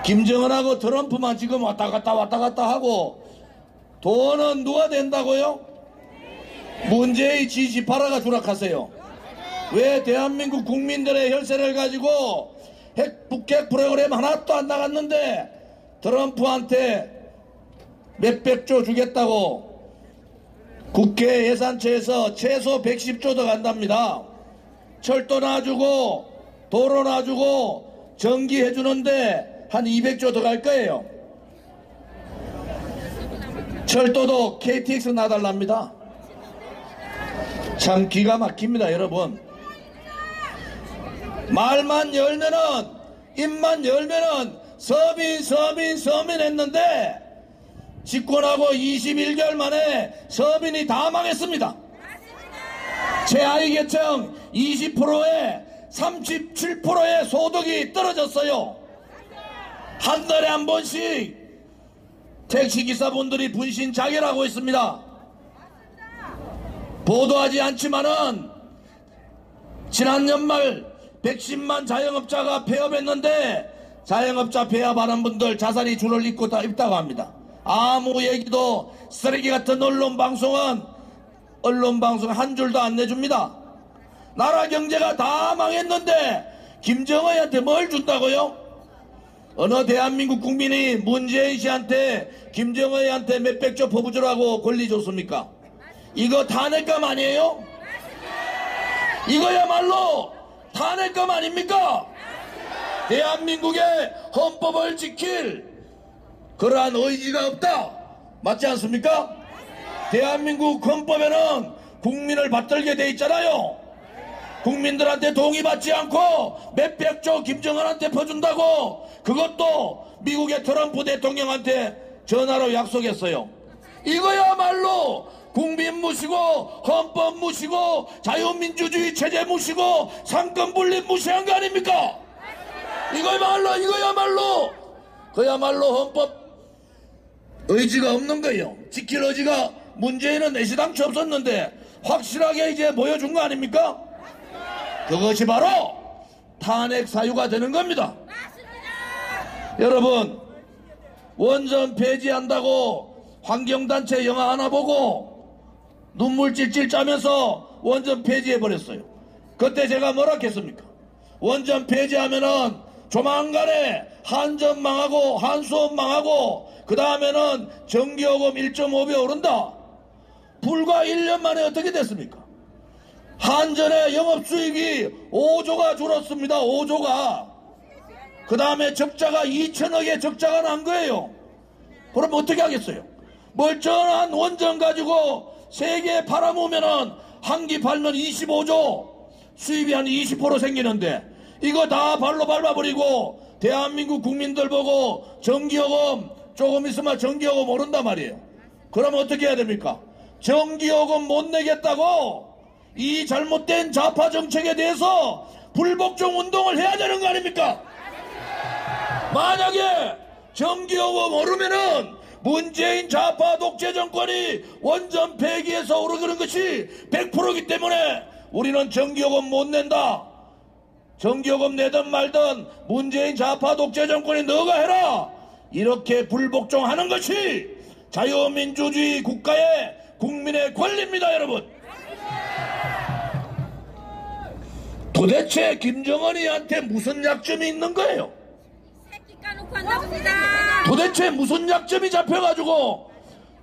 김정은하고 트럼프만 지금 왔다 갔다 하고, 돈은 누가 된다고요? 문재인 G18화가 추락하세요. 왜 대한민국 국민들의 혈세를 가지고 북핵 프로그램 하나도 안 나갔는데 트럼프한테 몇백조 주겠다고 국회 예산처에서 최소 110조 더 간답니다. 철도 놔주고 도로 놔주고 전기 해주는데 한 200조 더 갈 거예요. 철도도 KTX 놔달랍니다. 참 기가 막힙니다, 여러분. 말만 열면은, 입만 열면은 서민 했는데 집권하고 21개월 만에 서민이 다 망했습니다. 제 아이 계층 20%에 37%의 소득이 떨어졌어요. 한 달에 한 번씩 택시기사분들이 분신자결하고 있습니다. 보도하지 않지만은 지난 연말 110만 자영업자가 폐업했는데 자영업자 폐업하는 분들 자살이 줄을 잇다고 합니다. 아무 얘기도 쓰레기 같은 언론방송은 한 줄도 안 내줍니다. 나라 경제가 다 망했는데 김정은한테 뭘 준다고요? 어느 대한민국 국민이 문재인 씨한테 김정은한테 몇백조 퍼부주라고 권리 줬습니까? 이거 탄핵감 아니에요? 이거야말로 탄핵감 아닙니까? 대한민국의 헌법을 지킬 그러한 의지가 없다. 맞지 않습니까? 대한민국 헌법에는 국민을 받들게 돼 있잖아요. 국민들한테 동의받지 않고 몇백조 김정은한테 퍼준다고 그것도 미국의 트럼프 대통령한테 전화로 약속했어요. 이거야말로 국민 무시고 헌법 무시고 자유민주주의 체제 무시고 상권분립 무시한 거 아닙니까? 그야말로 헌법 의지가 없는 거예요. 지킬 의지가 문재인은 내시당초 없었는데 확실하게 이제 보여준 거 아닙니까? 그것이 바로 탄핵 사유가 되는 겁니다. 여러분, 원전 폐지한다고 환경단체 영화 하나 보고 눈물 찔찔 짜면서 원전 폐지해버렸어요. 그때 제가 뭐라 했습니까? 원전 폐지하면은 조만간에 한전 망하고 한수원 망하고 그 다음에는 전기요금 1.5배 오른다. 불과 1년 만에 어떻게 됐습니까? 한전의 영업수익이 5조가 줄었습니다. 5조가. 그 다음에 적자가 2천억의 적자가 난 거예요. 그럼 어떻게 하겠어요? 멀쩡한 원전 가지고 세계에 팔아먹으면은 한 기 팔면 25조 수입이 한 20% 생기는데 이거 다 발로 밟아버리고 대한민국 국민들 보고 전기요금 조금 있으면 전기요금 오른단 말이에요. 그럼 어떻게 해야 됩니까? 전기요금 못 내겠다고 이 잘못된 좌파 정책에 대해서 불복종 운동을 해야 되는 거 아닙니까? 만약에 전기요금 오르면은 문재인 좌파 독재 정권이 원전 폐기해서 오르는 것이 100%이기 때문에 우리는 전기요금 못 낸다. 전기요금 내든 말든 문재인 좌파 독재 정권이 너가 해라. 이렇게 불복종하는 것이 자유민주주의 국가의 국민의 권리입니다, 여러분. 도대체 김정은이한테 무슨 약점이 있는 거예요? 도대체 무슨 약점이 잡혀가지고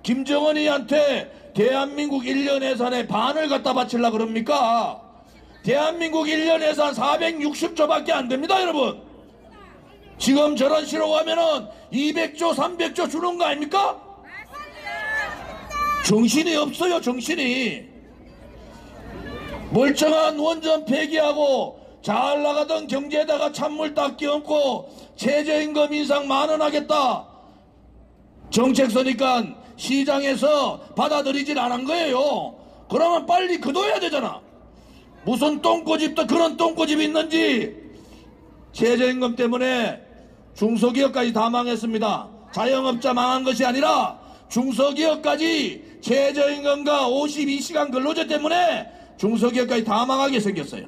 김정은이한테 대한민국 1년 예산의 반을 갖다 바치려고 그럽니까? 대한민국 1년 예산 460조밖에 안 됩니다, 여러분. 지금 저런 식으로 가면은 200조, 300조 주는 거 아닙니까? 정신이 없어요, 정신이. 멀쩡한 원전 폐기하고 잘 나가던 경제에다가 찬물 딱 끼얹고 최저임금 인상 만원하겠다 정책 서니까 시장에서 받아들이질 않은 거예요. 그러면 빨리 그둬야 되잖아. 무슨 똥꼬집도 그런 똥꼬집이 있는지. 최저임금 때문에 중소기업까지 다 망했습니다. 자영업자 망한 것이 아니라 중소기업까지 최저임금과 52시간 근로제 때문에 중소기업까지 다 망하게 생겼어요.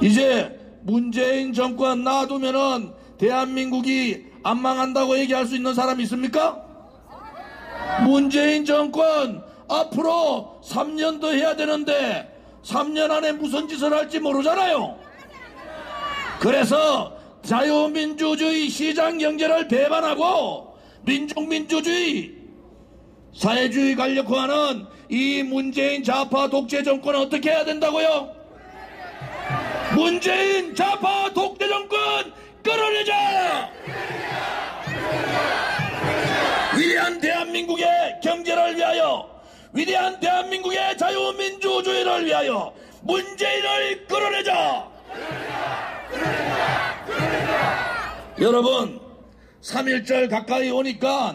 이제 문재인 정권 놔두면은 대한민국이 안 망한다고 얘기할 수 있는 사람 있습니까? 문재인 정권 앞으로 3년 더 해야 되는데 3년 안에 무슨 짓을 할지 모르잖아요. 그래서 자유민주주의 시장경제를 배반하고 민중민주주의 사회주의 가려고하는 이 문재인 좌파 독재 정권은 어떻게 해야 된다고요? 문재인 좌파 독재 정권 끌어내자! 위대한 대한민국의 경제를 위하여, 위대한 대한민국의 자유민주주의를 위하여 문재인을 끌어내자! 여러분, 3.1절 가까이 오니까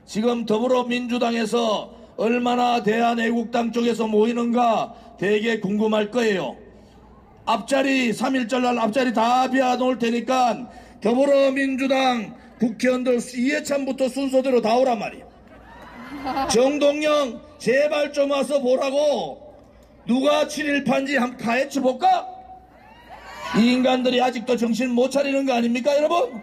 지금 더불어민주당에서 얼마나 대한애국당 쪽에서 모이는가 되게 궁금할 거예요. 앞자리 3.1절날 앞자리 다 비워놓을 테니까 더불어민주당 국회의원들 이해찬부터 순서대로 다 오란 말이에요. 정동영 제발 좀 와서 보라고. 누가 친일파인지 한번 파헤쳐 볼까? 이 인간들이 아직도 정신 못 차리는 거 아닙니까 여러분?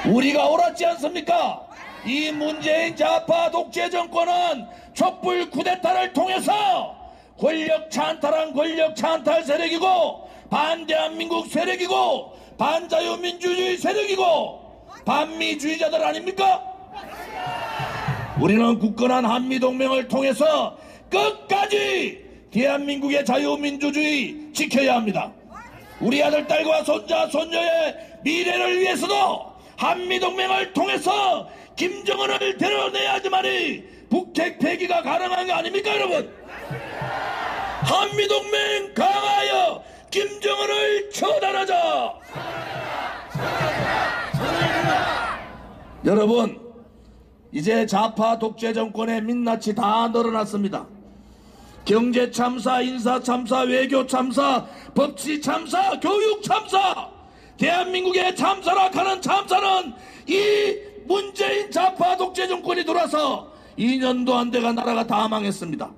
우리가 옳았지 않습니까? 이 문재인 좌파 독재 정권은 촛불 쿠데타를 통해서 권력 찬탈한 권력 찬탈 세력이고 반대한민국 세력이고 반자유민주주의 세력이고 반미주의자들 아닙니까? 우리는 굳건한 한미동맹을 통해서 끝까지 대한민국의 자유민주주의 지켜야 합니다. 우리 아들, 딸과 손자, 손녀의 미래를 위해서도 한미동맹을 통해서 김정은을 데려내야지만이 북핵 폐기가 가능한 거 아닙니까 여러분? 한미동맹 강하여 김정은을 처단하자! 여러분, 이제 좌파 독재 정권의 민낯이 다 늘어났습니다. 경제 참사, 인사 참사, 외교 참사, 법치 참사, 교육 참사, 대한민국의 참사라 하는 참사는 이 문재인 좌파 독재 정권이 돌아서 2년도 안 돼가 나라가 다 망했습니다.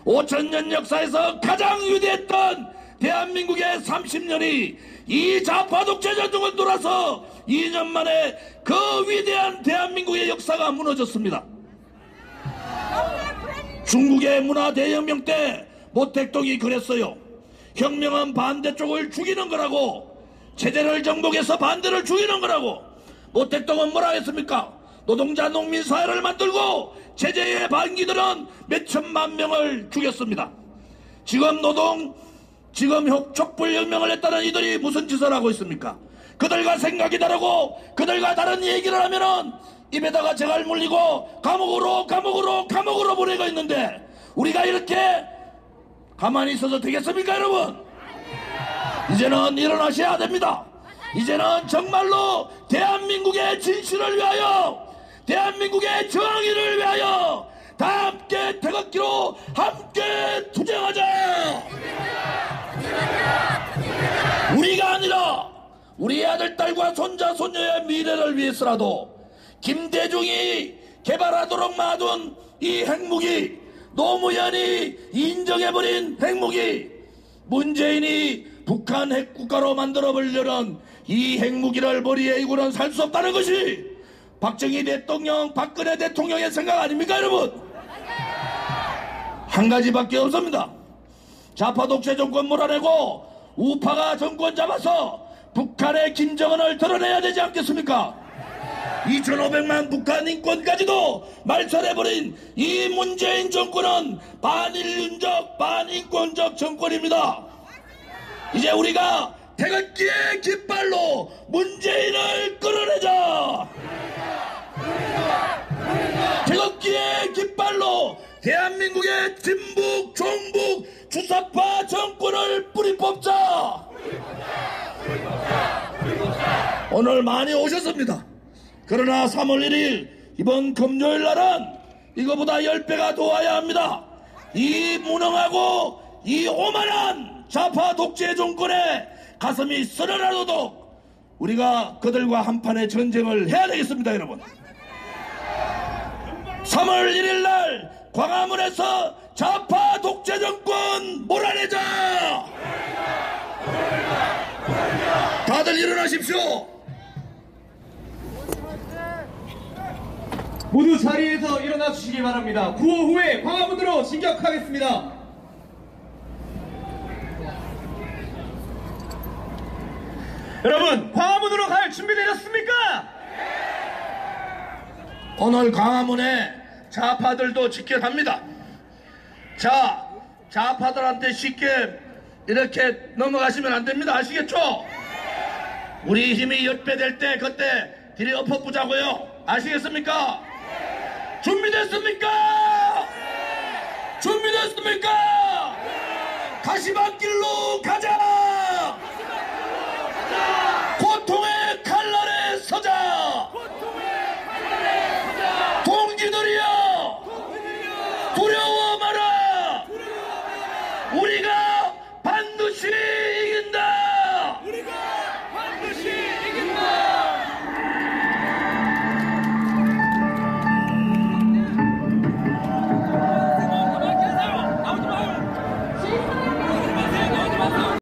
5,000년 역사에서 가장 위대했던 대한민국의 30년이 이 좌파 독재 정권을 돌아서 2년 만에 그 위대한 대한민국의 역사가 무너졌습니다. 중국의 문화 대혁명 때 모택동이 그랬어요. 혁명은 반대쪽을 죽이는 거라고, 체제를 정복해서 반대를 죽이는 거라고. 모택동은 뭐라 했습니까? 노동자 농민 사회를 만들고 체제의 반기들은 몇천만 명을 죽였습니다. 지금 촛불 혁명을 했다는 이들이 무슨 짓을 하고 있습니까? 그들과 생각이 다르고 그들과 다른 얘기를 하면은 입에다가 재갈 물리고 감옥으로 보내고 있는데 우리가 이렇게 가만히 있어도 되겠습니까 여러분? 이제는 일어나셔야 됩니다. 이제는 정말로 대한민국의 진실을 위하여, 대한민국의 정의를 위하여 다 함께 태극기로 함께 투쟁하자! 우리가 아니라 우리 아들, 딸과 손자, 손녀의 미래를 위해서라도 김대중이 개발하도록 놔둔 이 핵무기, 노무현이 인정해버린 핵무기, 문재인이 북한 핵국가로 만들어버리려는 이 핵무기를 머리에 이고는 살 수 없다는 것이 박정희 대통령, 박근혜 대통령의 생각 아닙니까 여러분? 한 가지밖에 없습니다. 좌파 독재 정권 몰아내고 우파가 정권 잡아서 북한의 김정은을 드러내야 되지 않겠습니까? 2,500만 북한 인권까지도 말살해버린 이 문재인 정권은 반인륜적, 반인권적 정권입니다. 이제 우리가 태극기의 깃발로 문재인을 끌어내자! 태극기의 깃발로 대한민국의 진북, 종북, 주사파 정권을 뿌리 뽑자. 오늘 많이 오셨습니다. 그러나 3월 1일 이번 금요일 날은 이거보다 10배가 더 와야 합니다. 이 무능하고 이 오만한 좌파 독재 정권에 가슴이 쓰러나도록 우리가 그들과 한판의 전쟁을 해야 되겠습니다, 여러분. 3월 1일 날 광화문에서 좌파 독재 정권 몰아내자! 다들 일어나십시오. 모두 자리에서 일어나 주시기 바랍니다. 구호 후에 광화문으로 진격하겠습니다. 여러분, 광화문으로 갈 준비되셨습니까? 오늘 광화문에 좌파들도 직격합니다. 자, 좌파들한테 쉽게 이렇게 넘어가시면 안 됩니다. 아시겠죠? 우리 힘이 10배 될 때 그때 들이 엎어보자고요. 아시겠습니까? 준비됐습니까? 준비됐습니까? 가시밭길로 가자!